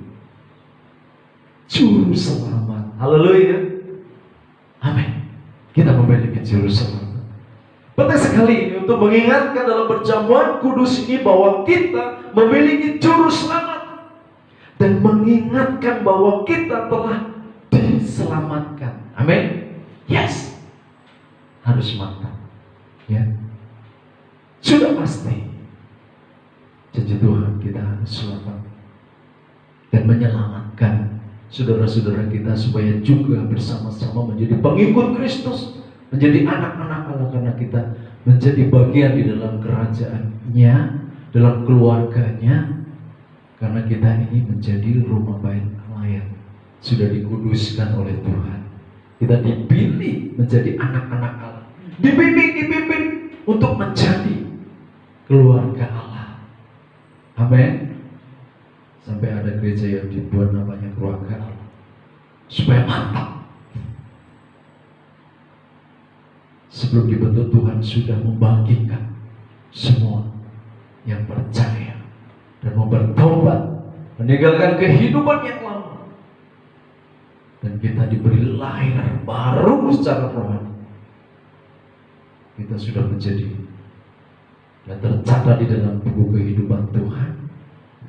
juru selamat. Haleluya. Amin. Kita memiliki juru selamat. Penting sekali ini untuk mengingatkan dalam perjamuan kudus ini bahwa kita memiliki juru selamat, dan mengingatkan bahwa kita telah diselamatkan. Amin. Yes. Harus mantap. Ya. Sudah pasti janji Tuhan, kita harus selamat dan menyelamatkan saudara-saudara kita supaya juga bersama-sama menjadi pengikut Kristus, menjadi anak-anak Allah, karena kita menjadi bagian di dalam kerajaannya, dalam keluarganya. Karena kita ini menjadi rumah bait Allah yang sudah dikuduskan oleh Tuhan. Kita dipilih menjadi anak-anak Allah, dipimpin untuk menjadi keluarga Allah. Amin. Sampai ada gereja yang dibuat namanya keluarga Allah, supaya mantap. Sebelum dibentuk, Tuhan sudah membagikan semua yang percaya dan mau bertobat, meninggalkan kehidupan yang lama, dan kita diberi lahir baru secara rohani. Kita sudah menjadi dan tercatat di dalam buku kehidupan Tuhan.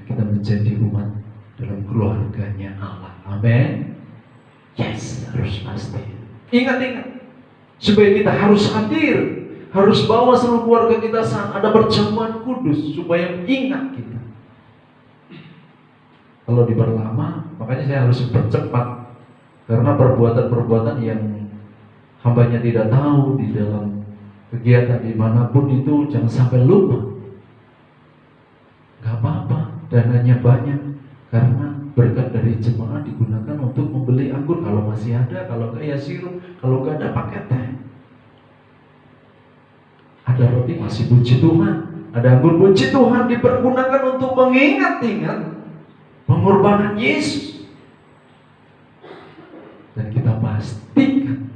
Kita menjadi umat dalam keluarganya Allah. Amin. Yes, harus pasti. Ingat, supaya kita harus hadir, harus bawa seluruh keluarga kita saat ada perjamuan kudus, supaya ingat kita. Kalau diperlama, makanya saya harus percepat, karena perbuatan-perbuatan yang hambanya tidak tahu di dalam kegiatan dimanapun itu jangan sampai lupa. Gak apa-apa, dananya banyak, karena berkat dari jemaat digunakan untuk membeli anggur kalau masih ada, kalau enggak ya sirup, kalau enggak ada pakai teh. Ada roti masih puji Tuhan, ada anggur puji Tuhan, dipergunakan untuk mengingat-ingat pengorbanan Yesus. Dan kita pastikan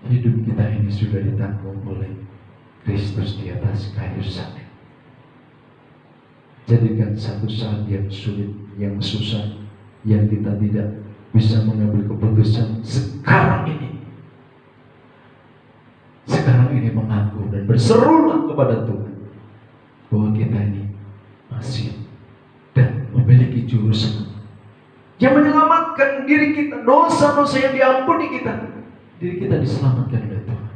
hidup kita ini sudah ditanggung oleh Kristus di atas kayu salib. Jadikan satu saat yang sulit, yang susah, yang kita tidak bisa mengambil keputusan sekarang ini mengaku dan berserulah kepada Tuhan bahwa kita ini masih dan memiliki juru selamat yang menyelamatkan diri kita, dosa-dosa yang diampuni kita, diri kita diselamatkan oleh Tuhan.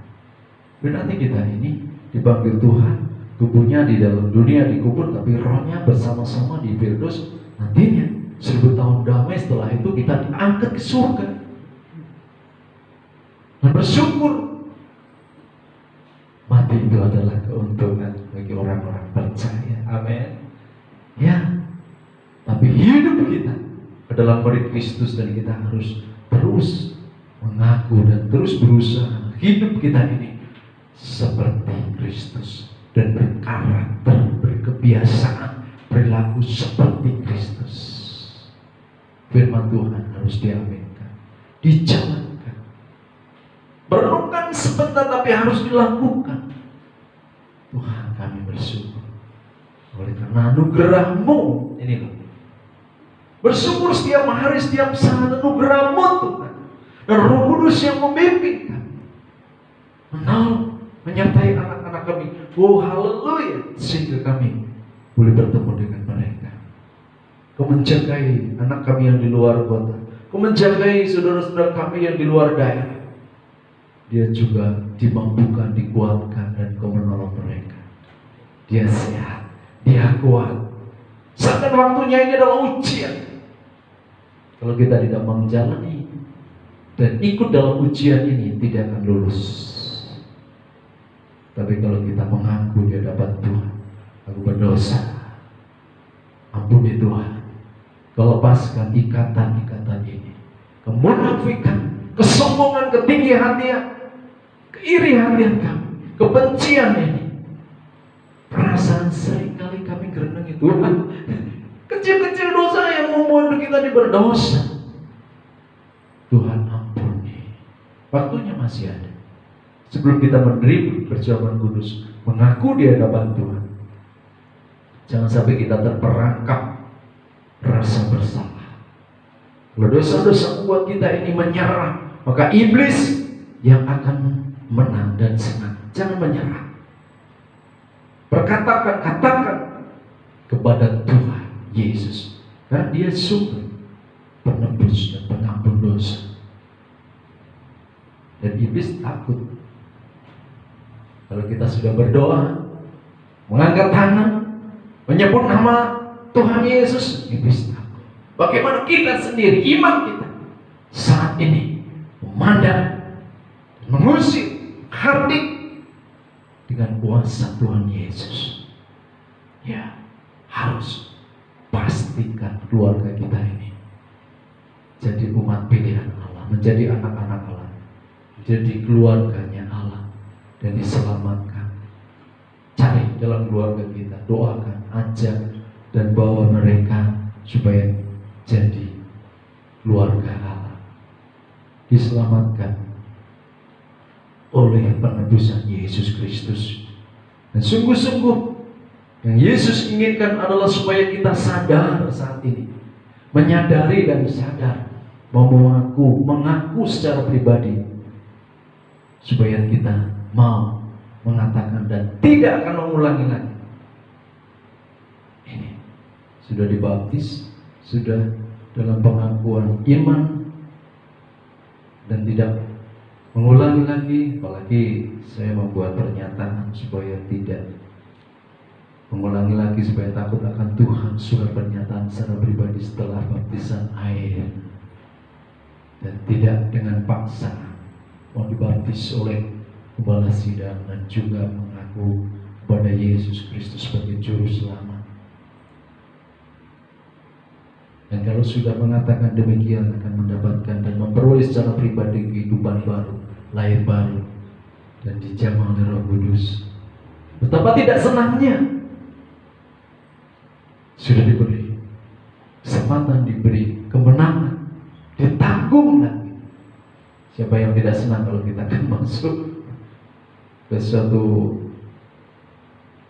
Berarti kita ini dipanggil Tuhan, tubuhnya di dalam dunia dikubur, tapi rohnya bersama-sama di Firdaus nantinya 1000 tahun damai. Setelah itu kita diangkat ke surga dan bersyukur. Mati itu adalah keuntungan bagi orang-orang percaya. Amin. Ya, tapi hidup kita adalah murid Kristus, dan kita harus terus mengaku dan terus berusaha hidup kita ini seperti Kristus dan berkarakter, berkebiasaan, perilaku seperti Kristus. Firman Tuhan harus diaminkan, dijalankan. Merenungkan sebentar tapi harus dilakukan. Tuhan, kami bersyukur oleh karena anugerah-Mu ini loh. Bersyukur setiap hari, setiap saat anugerah-Mu Tuhan, dan Roh Kudus yang membimbing kami, menolong, menyertai anak-anak kami. Oh haleluya, sehingga kami boleh bertemu dengan mereka. Kau menjagai anak kami yang di luar kota, Kau menjagai saudara-saudara kami yang di luar daerah. Dia juga dimampukan, dikuatkan, dan Kau menolong mereka. Dia sehat, dia kuat. Saat waktunya ini adalah ujian. Kalau kita tidak menjalani dan ikut dalam ujian ini, tidak akan lulus. Tapi kalau kita mengaku di hadapan Tuhan, aku berdosa, ampuni Tuhan, Kau lepaskan ikatan-ikatan ini, kemunafikan, kesombongan, ketinggian hatian, keiri hatian kami, kebencian ini. Perasaan seringkali kami gerenengi Tuhan, kecil-kecil dosa yang membuat kita berdosa. Tuhan ampuni. Waktunya masih ada. Sebelum kita menerima perjamuan kudus, mengaku di hadapan Tuhan, jangan sampai kita terperangkap rasa bersalah. Kalau dosa-dosa membuat kita ini menyerah, maka iblis yang akan menang dan senang. Jangan menyerah. Katakan kepada Tuhan Yesus, karena Dia sumber penebus dan pengampun dosa. Dan iblis takut. Kalau kita sudah berdoa, mengangkat tangan, menyebut nama Tuhan Yesus, iblis takut. Bagaimana kita sendiri, iman kita saat ini memandang, mengusir, hardik dengan kuasa Tuhan Yesus. Ya, harus pastikan keluarga kita ini jadi umat pilihan Allah, menjadi anak-anak Allah, menjadi keluarganya Allah, dan diselamatkan. Cari dalam keluarga kita, doakan, ajak, dan bawa mereka supaya jadi keluarga Allah, diselamatkan oleh penebusan Yesus Kristus. Dan sungguh-sungguh yang Yesus inginkan adalah supaya kita sadar saat ini, menyadari dan sadar, mengaku secara pribadi, supaya kita mau mengatakan dan tidak akan mengulangi lagi. Ini sudah dibaptis, sudah dalam pengakuan iman, dan tidak mengulangi lagi. Apalagi saya membuat pernyataan supaya tidak mengulangi lagi, supaya takut akan Tuhan. Surat pernyataan secara pribadi setelah baptisan air, dan tidak dengan paksa mau dibaptis oleh Gembala Sidang, dan juga mengaku kepada Yesus Kristus sebagai Juru Selamat. Dan kalau sudah mengatakan demikian, akan mendapatkan dan memperoleh secara pribadi kehidupan baru, lahir baru, dan dijamah oleh Roh Kudus. Betapa tidak senangnya sudah diberi kesempatan, diberi kemenangan, ditanggung lagi. Siapa yang tidak senang kalau kita akan masuk ke suatu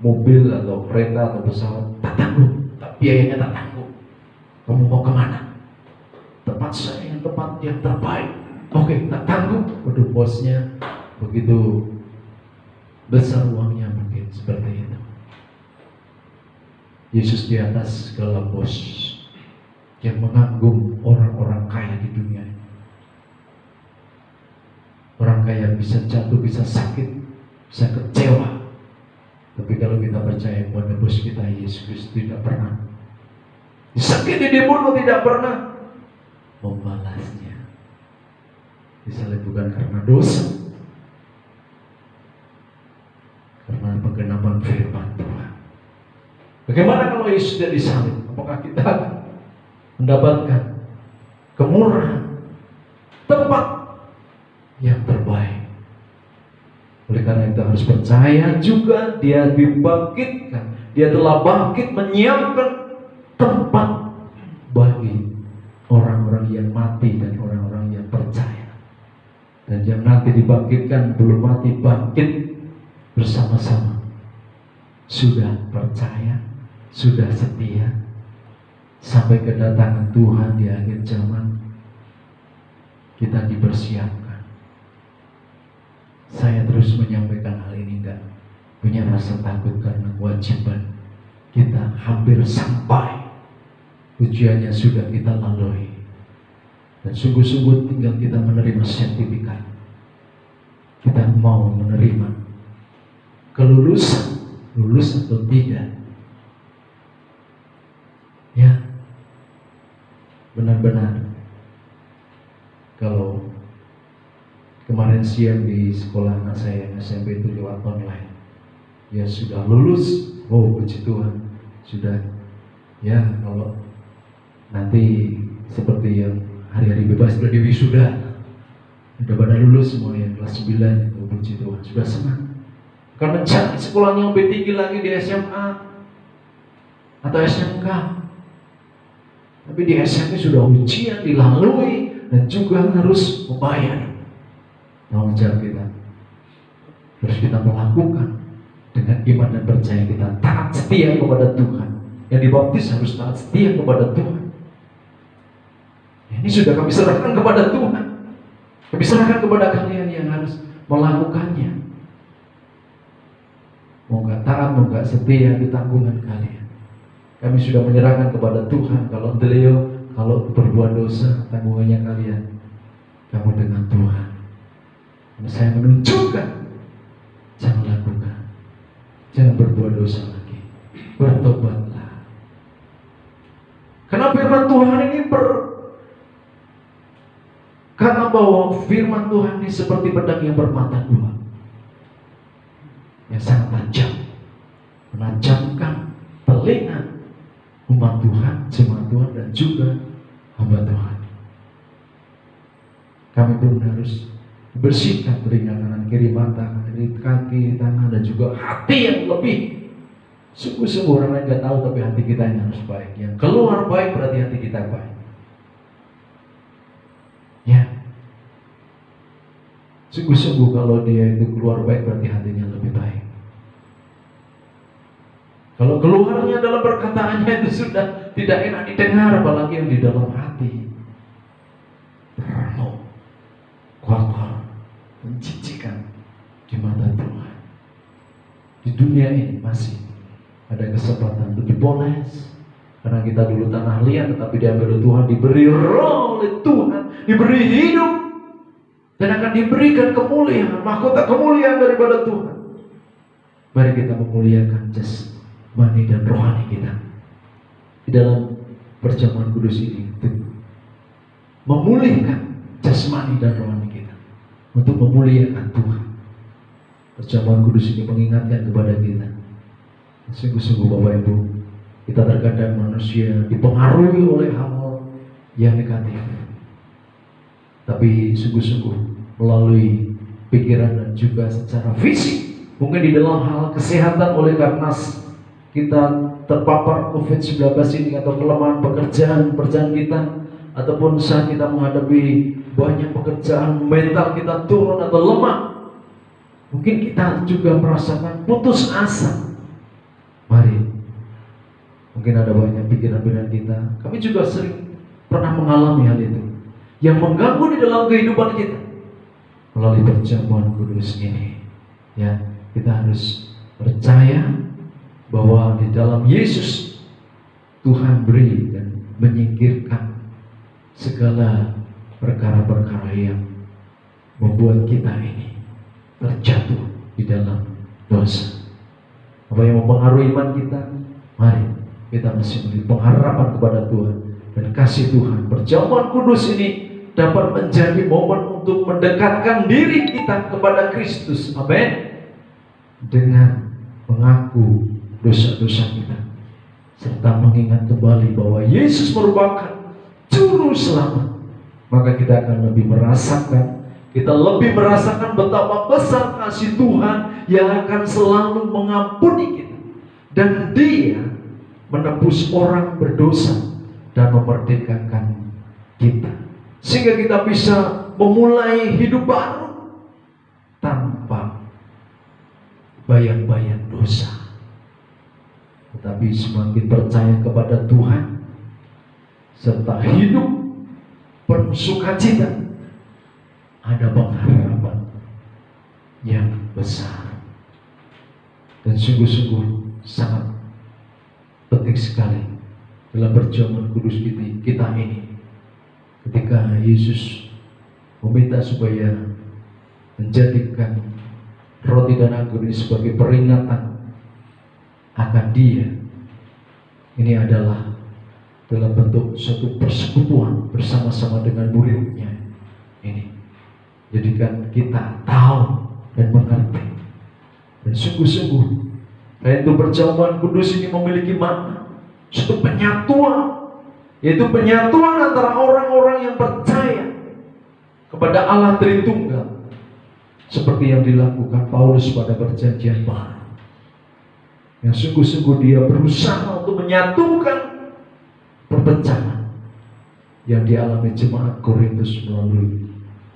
mobil atau kereta atau pesawat, tak tanggung, biayanya tak tanggung. Kamu mau kemana? Tempat saya yang tempat yang terbaik. Oke, tak tanggung. Waduh, bosnya begitu besar uangnya, mungkin seperti itu. Yesus di atas segala bos yang mengagum orang-orang kaya di dunia. Orang kaya bisa jatuh, bisa sakit, bisa kecewa. Tapi kalau kita percaya kepada bos kita Yesus Kristus, tidak pernah disakiti, dibunuh, tidak pernah membalasnya. Misalnya bukan karena dosa, karena penggenapan firman Tuhan. Bagaimana kalau Yesus tidak disalib? Apakah kita mendapatkan kemurahan, tempat yang terbaik? Oleh karena itu harus percaya juga, Dia dibangkitkan. Dia telah bangkit, menyiapkan tempat bagi orang-orang yang mati dan orang-orang yang percaya. Dan yang nanti dibangkitkan belum mati, bangkit bersama-sama. Sudah percaya, sudah setia sampai kedatangan Tuhan di akhir zaman. Kita dipersiapkan. Saya terus menyampaikan hal ini, enggak punya rasa takut, karena kewajiban kita hampir sampai. Ujiannya sudah kita lalui, dan sungguh-sungguh tinggal kita menerima sertifikat. Kita mau menerima kelulusan, lulus atau tidak. Ya, benar-benar. Kalau kemarin siang di sekolah anak saya SMP itu lewat online, ya sudah lulus. Oh, puji Tuhan, sudah. Ya, kalau nanti seperti yang hari-hari bebas sudah wisuda, udah pada lulus semua yang kelas 9 itu, puji Tuhan, sudah senang. Karena cari sekolahnya lebih tinggi lagi di SMA atau SMK. Tapi di SMP sudah ujian dilalui dan juga harus membayar. Tanggung jawab kita harus kita melakukan dengan iman dan percaya kita, taat setia kepada Tuhan. Yang dibaptis harus taat setia kepada Tuhan. Ini sudah kami serahkan kepada Tuhan. Kami serahkan kepada kalian yang harus melakukannya. Mau gak taat, mau gak setia di tanggungan kalian. Kami sudah menyerahkan kepada Tuhan. Kalau beliau, kalau berbuat dosa, tanggungannya kalian. Kamu dengan Tuhan. Dan saya menunjukkan, jangan lakukan, jangan berbuat dosa lagi, bertobatlah. Karena firman Tuhan ini karena bahwa firman Tuhan ini seperti pedang yang bermata dua, yang sangat tajam, menajamkan telinga umat Tuhan, jemaat Tuhan, dan juga hamba Tuhan. Kami pun harus bersihkan telinga kanan kiri, mata kiri, kaki, tangan, dan juga hati yang lebih, Sungguh-sungguh orang lain gak tahu, tapi hati kita ini harus baik. Yang keluar baik berarti hati kita baik. Ya. Sungguh-sungguh kalau dia itu keluar baik berarti hatinya lebih baik. Kalau keluarnya dalam perkataannya itu sudah tidak enak didengar, apalagi yang di dalam hati penuh kotor, menjijikan di mata Tuhan. Di dunia ini masih ada kesempatan untuk dipoles, karena kita dulu tanah liat, tetapi diambil oleh Tuhan, diberi roh oleh Tuhan, diberi hidup, dan akan diberikan kemuliaan, mahkota kemuliaan daripada Tuhan. Mari kita memuliakan jasmani dan rohani kita di dalam perjamuan kudus ini, untuk memulihkan jasmani dan rohani kita, untuk memuliakan Tuhan. Perjamuan kudus ini mengingatkan kepada kita, sungguh-sungguh Bapak Ibu, kita terkadang manusia dipengaruhi oleh hal yang negatif, tapi sungguh-sungguh melalui pikiran dan juga secara fisik, mungkin di dalam hal kesehatan, oleh karena kita terpapar COVID-19 ini, atau kelemahan pekerjaan kita, ataupun saat kita menghadapi banyak pekerjaan, mental kita turun atau lemah, mungkin kita juga merasakan putus asa. Mari, mungkin ada banyak pikiran-pikiran kita, kami juga sering pernah mengalami hal itu, yang mengganggu di dalam kehidupan kita. Melalui perjamuan kudus ini, ya, kita harus percaya bahwa di dalam Yesus Tuhan beri dan menyingkirkan segala perkara-perkara yang membuat kita ini terjatuh di dalam dosa. Apa yang mempengaruhi iman kita? Mari kita masih memiliki pengharapan kepada Tuhan dan kasih Tuhan. Perjamuan kudus ini dapat menjadi momen untuk mendekatkan diri kita kepada Kristus. Amin. Dengan mengaku dosa-dosa kita, serta mengingat kembali bahwa Yesus merupakan juru selamat, maka kita akan lebih merasakan betapa besar kasih Tuhan yang akan selalu mengampuni kita, dan Dia menebus orang berdosa dan memerdekakan kita, sehingga kita bisa memulai hidup baru tanpa bayang-bayang dosa. Tetapi semakin percaya kepada Tuhan serta hidup penuh sukacita, ada pengharapan yang besar. Dan sungguh-sungguh sangat penting sekali dalam perjamuan kudus kita ini, ketika Yesus meminta supaya menjadikan roti dan anggur ini sebagai peringatan akan Dia. Ini adalah dalam bentuk suatu persekutuan bersama-sama dengan murid-Nya ini. Jadikan kita tahu dan mengerti. Dan sungguh-sungguh, yaitu perjamuan kudus ini memiliki makna suatu penyatuan, yaitu penyatuan antara orang-orang yang percaya kepada Allah Tritunggal, seperti yang dilakukan Paulus pada perjanjian baru. Yang sungguh-sungguh dia berusaha untuk menyatukan perpecahan yang dialami jemaat Korintus melalui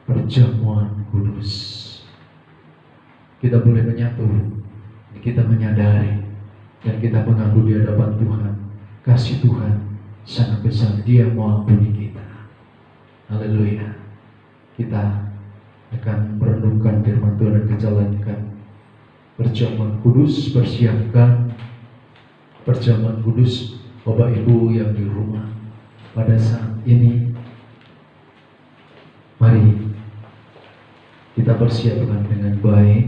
perjamuan kudus. Kita boleh menyatu, kita menyadari, dan kita mengaku di hadapan Tuhan, kasih Tuhan sangat besar, Dia mau ampuni kita. Haleluya. Kita akan merenungkan firman Tuhan dan menjalankan perjamuan kudus. Persiapkan perjamuan kudus Bapak Ibu yang di rumah pada saat ini. Mari kita persiapkan dengan baik.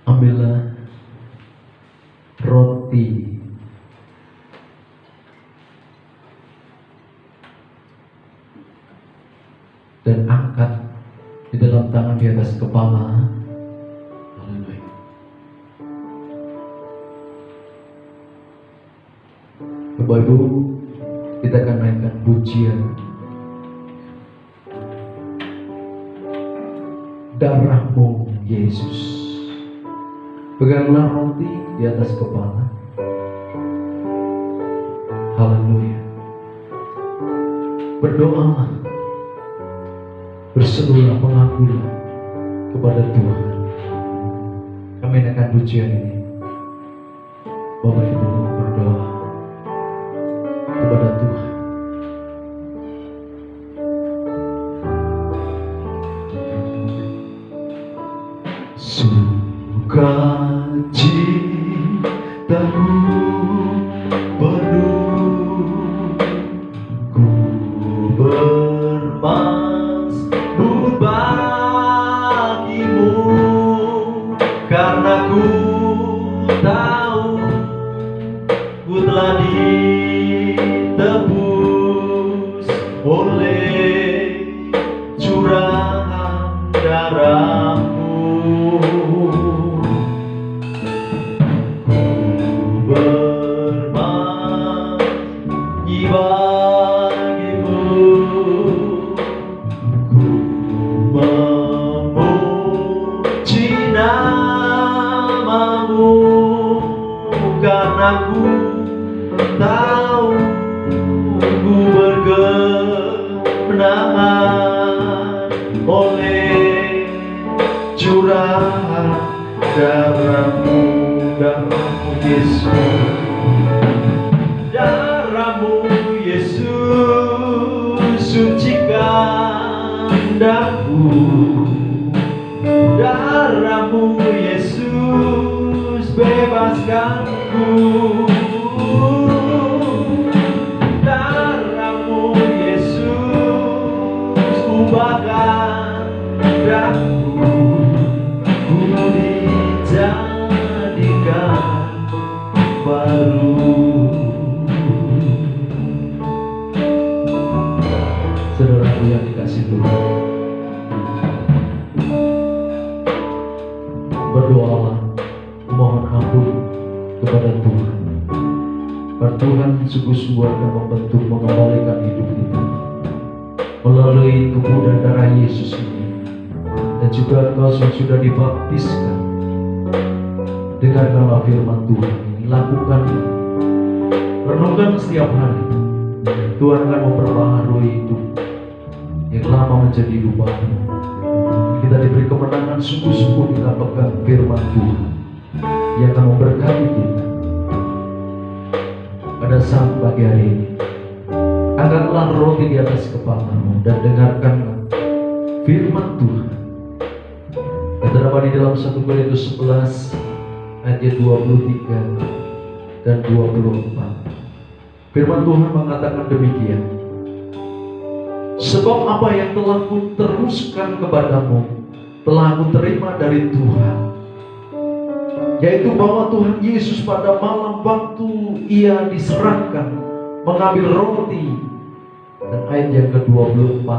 Ambillah roti dan angkat di dalam tangan di atas kepala. Haleluya. Bapak Ibu, kita akan naikkan pujian Darah-Mu Yesus. Peganglah roti di atas kepala. Haleluya. Berdoalah, berserulah, pengakulah kepada Tuhan. Kami akan pujian ini. Bapak Ibu berdoa kepada Tuhan. Sukacitaku penuh, ku bermasmur bagimu, karena ku tahu ku telah ditebus oleh curahan darahmu. Bermanyi bagimu, ku memuji namamu, karena ku tahu ku berkemenangan oleh curahan darahmu, darahmu Yesus, darahmu Yesus, sucikan daku, darahmu Yesus, bebaskanku, darahmu Yesus, ubahkan daku, ku dijadikan baru. Saudaraku yang dikasih Tuhan, berdoalah, mohon ampun kepada Tuhan. Karena Tuhan sungguh-sungguh akan membentuk, mengembalikan hidup kita melalui tubuh dan darah Yesus ini. Dan juga engkau yang sudah dibaptiskan, dengarkanlah firman Tuhan ini, lakukan ini, renungkan setiap hari. Tuhan akan memperbaharui hidup yang lama menjadi hidup baru. Kita diberi kemenangan, sungguh-sungguh kita pegang firman Tuhan yang akan memberkati kita. Pada saat pagi hari ini, angkatlah roti di atas kepalamu dan dengarkanlah firman Tuhan. Terdapat di dalam 1 Korintus 11 ayat 23 dan 24. Firman Tuhan mengatakan demikian. Sebab apa yang telah kuteruskan kepadamu telah aku terima dari Tuhan, yaitu bahwa Tuhan Yesus pada malam waktu ia diserahkan mengambil roti, dan ayat yang ke-24,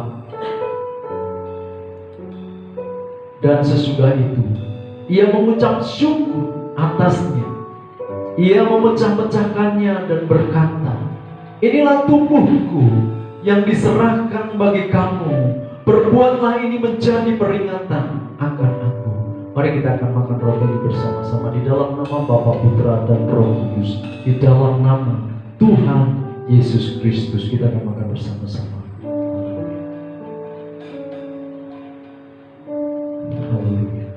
dan sesudah itu ia mengucap syukur atasnya, ia memecah-mecahkannya dan berkata, inilah tubuhku yang diserahkan bagi kamu, perbuatlah ini menjadi peringatan akan aku. Mari kita akan makan roti ini bersama-sama di dalam nama Bapa, Putra, dan Roh Kudus, di dalam nama Tuhan Yesus Kristus. Kita akan makan bersama-sama. Haleluya.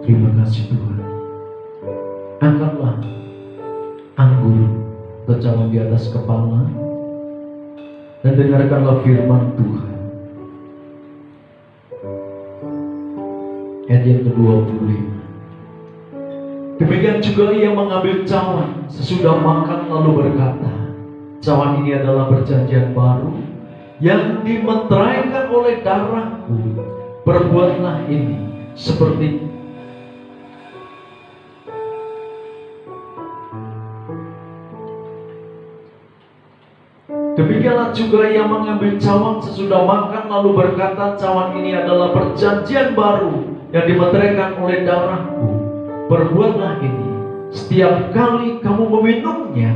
Terima kasih Tuhan. Angkatlah anggur tercawan di atas kepala dan dengarkanlah firman Tuhan. Ayat yang ke-25. Demikian juga ia mengambil cawan sesudah makan lalu berkata, cawan ini adalah perjanjian baru yang dimeteraikan oleh darahku. Perbuatlah ini seperti demikianlah juga ia mengambil cawan sesudah makan lalu berkata, cawan ini adalah perjanjian baru yang dimeteraikan oleh darahku. Perbuatlah ini setiap kali kamu meminumnya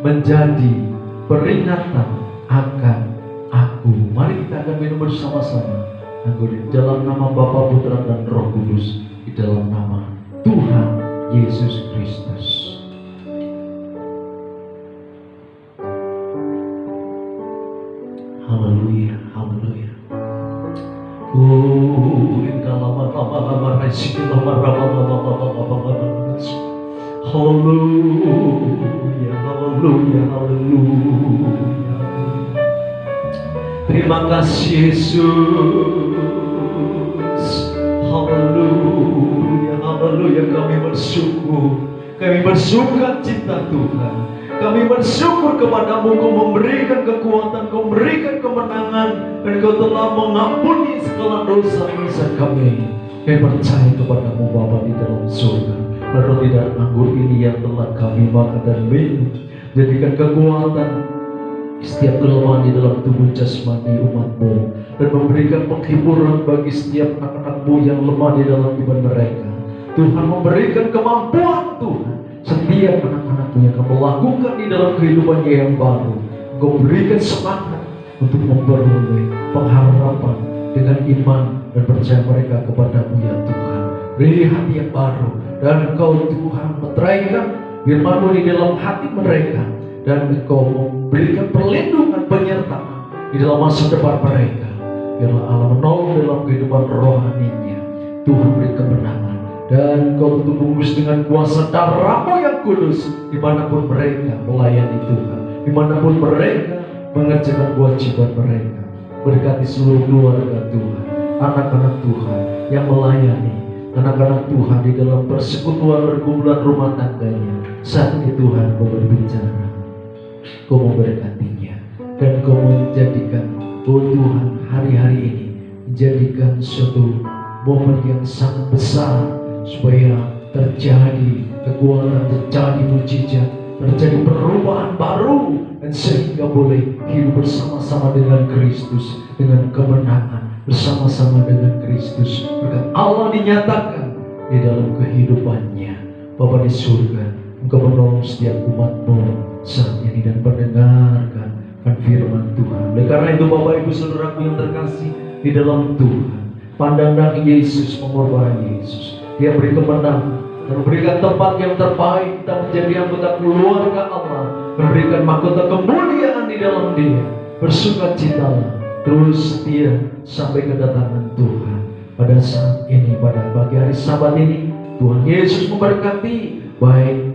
menjadi peringatan akan aku. Mari kita akan minum bersama-sama Ampuni dalam nama Bapa, Putra, dan Roh Kudus, di dalam nama Tuhan Yesus Kristus. Haleluya, haleluya. Haleluya, haleluya, haleluya. Terima kasih Yesus. Haleluya, haleluya. Kami bersyukur, kami bersuka cita Tuhan. Kami bersyukur kepadamu, Kau memberikan kekuatan, Kau memberikan kemenangan, dan Kau telah mengampuni segala dosa-dosa kami. Kami percaya kepadamu Bapa di dalam surga. Roti dan anggur ini yang telah kami makan dan minum, jadikan kekuatan setiap kelemahan di dalam tubuh jasmani umat-Mu, dan memberikan penghiburan bagi setiap anak-anak-Mu yang lemah di dalam iman mereka. Tuhan memberikan kemampuan Tuhan setiap anak-anak-Mu yang akan melakukan di dalam kehidupannya yang baru. Engkau berikan semangat untuk memperoleh pengharapan dengan iman dan percaya mereka kepadamu ya Tuhan. Beri hati yang baru, dan Engkau Tuhan meteraikan firman-Mu di dalam hati mereka, dan Engkau memberikan perlindungan penyertaan di dalam masa depan mereka. Biarlah Allah menolong dalam kehidupan rohaninya. Tuhan beri kemenangan, dan Kau tutup bungkus dengan kuasa darah-Mu yang kudus dimanapun mereka melayani Tuhan, dimanapun mereka mengerjakan kewajiban mereka. Berkati seluruh keluarga Tuhan, anak-anak Tuhan yang melayani, anak-anak Tuhan di dalam persekutuan pergumulan rumah tangganya. Saat ini Tuhan Kau berbicara, Kau memberkatinya, dan Kau menjadikan, oh Tuhan, hari-hari ini menjadikan suatu momen yang sangat besar, supaya terjadi kekuatan, terjadi mujizat, terjadi perubahan baru, dan sehingga boleh hidup bersama-sama dengan Kristus, dengan kemenangan bersama-sama dengan Kristus. Berkat Allah dinyatakan di dalam kehidupannya. Bapa di surga, Engkau menolong setiap umat-Mu saat ini dan mendengarkan firman Tuhan. Oleh karena itu Bapak Ibu Saudaraku yang terkasih di dalam Tuhan, pandanglah Yesus, mengorbankan Yesus. Dia beri kemenangan dan memberikan tempat yang terbaik. Kita menjadi anggota keluarga Allah, memberikan mahkota kemuliaan di dalam Dia. Bersukacitalah, terus setia sampai kedatangan Tuhan. Pada saat ini, pada pagi hari Sabat ini, Tuhan Yesus memberkati baik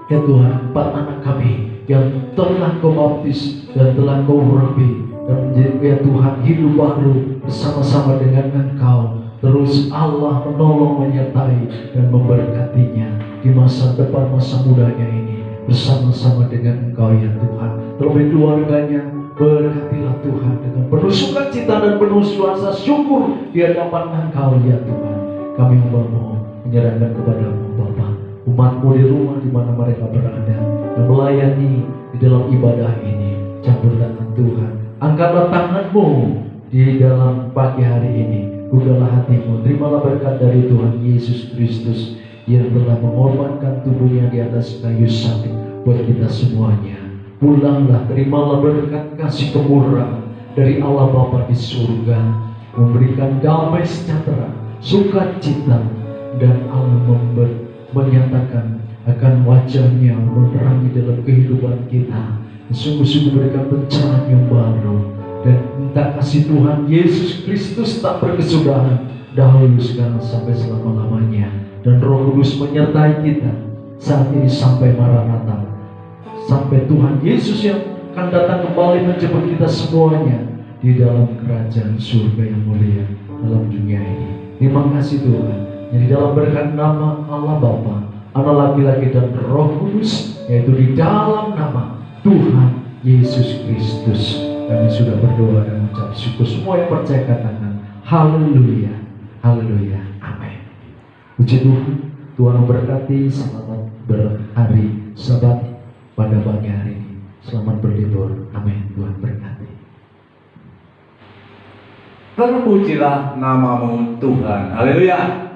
ya Tuhan 4 anak kami yang telah Kau baptis dan telah Kau urapi, dan menjadi ya Tuhan hidup baru bersama-sama dengan Engkau. Terus Allah menolong, menyertai, dan memberkatinya di masa depan, masa mudanya ini bersama-sama dengan Engkau ya Tuhan. Terlebih keluarganya, berkatilah Tuhan dengan penuh sukacita dan penuh rasa syukur di hadapan Engkau ya Tuhan. Kami mau menyerahkan kepadamu Bapa, umat-Mu di rumah di mana mereka berada, yang melayani di dalam ibadah ini. Campur tangan Tuhan, angkatlah tangan-Mu di dalam pagi hari ini. Bukalah hatimu, terimalah berkat dari Tuhan Yesus Kristus yang telah mengorbankan tubuhnya di atas kayu salib buat kita semuanya. Pulanglah, terimalah berkat kasih kemurahan dari Allah Bapa di surga, memberikan damai sejahtera, sukacita, dan Allah menyatakan akan wajahnya menerangi dalam kehidupan kita. Sungguh-sungguh berikan pencerahan yang baru. Dan minta kasih Tuhan Yesus Kristus tak berkesudahan, dahulu, sekarang, sampai selama-lamanya. Dan Roh Kudus menyertai kita saat ini sampai Maranatha, sampai Tuhan Yesus yang akan datang kembali menjemput kita semuanya di dalam kerajaan surga yang mulia dalam dunia ini. Terima kasih Tuhan, yang di dalam berkat nama Allah Bapa, Anak laki-laki, dan Roh Kudus, yaitu di dalam nama Tuhan Yesus Kristus, kami sudah berdoa dan mengucap syukur. Semua yang percaya katakan haleluya, haleluya, amin. Puji Tuhan, Tuhan memberkati. Selamat berhari Sabat pada pagi hari ini. Selamat berlibur, amin. Tuhan berkati.
Terpujilah nama-Mu Tuhan, haleluya.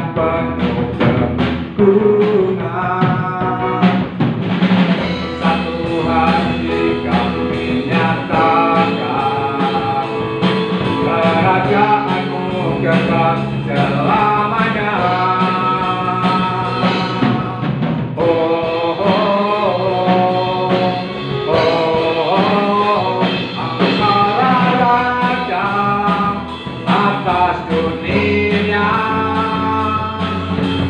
yang penuh kegunaan. Satu hati kami nyatakan, kerajaan-Mu kekal selamanya. Oh, oh, oh, oh, Engkaulah Raja atas dunia,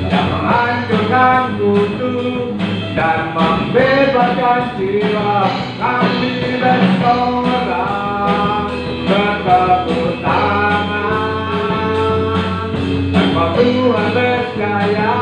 yang menghancurkan kutuk dan membebaskan jiwa. Kami bersorak bertepuk tangan, Engkau Tuhan berjaya.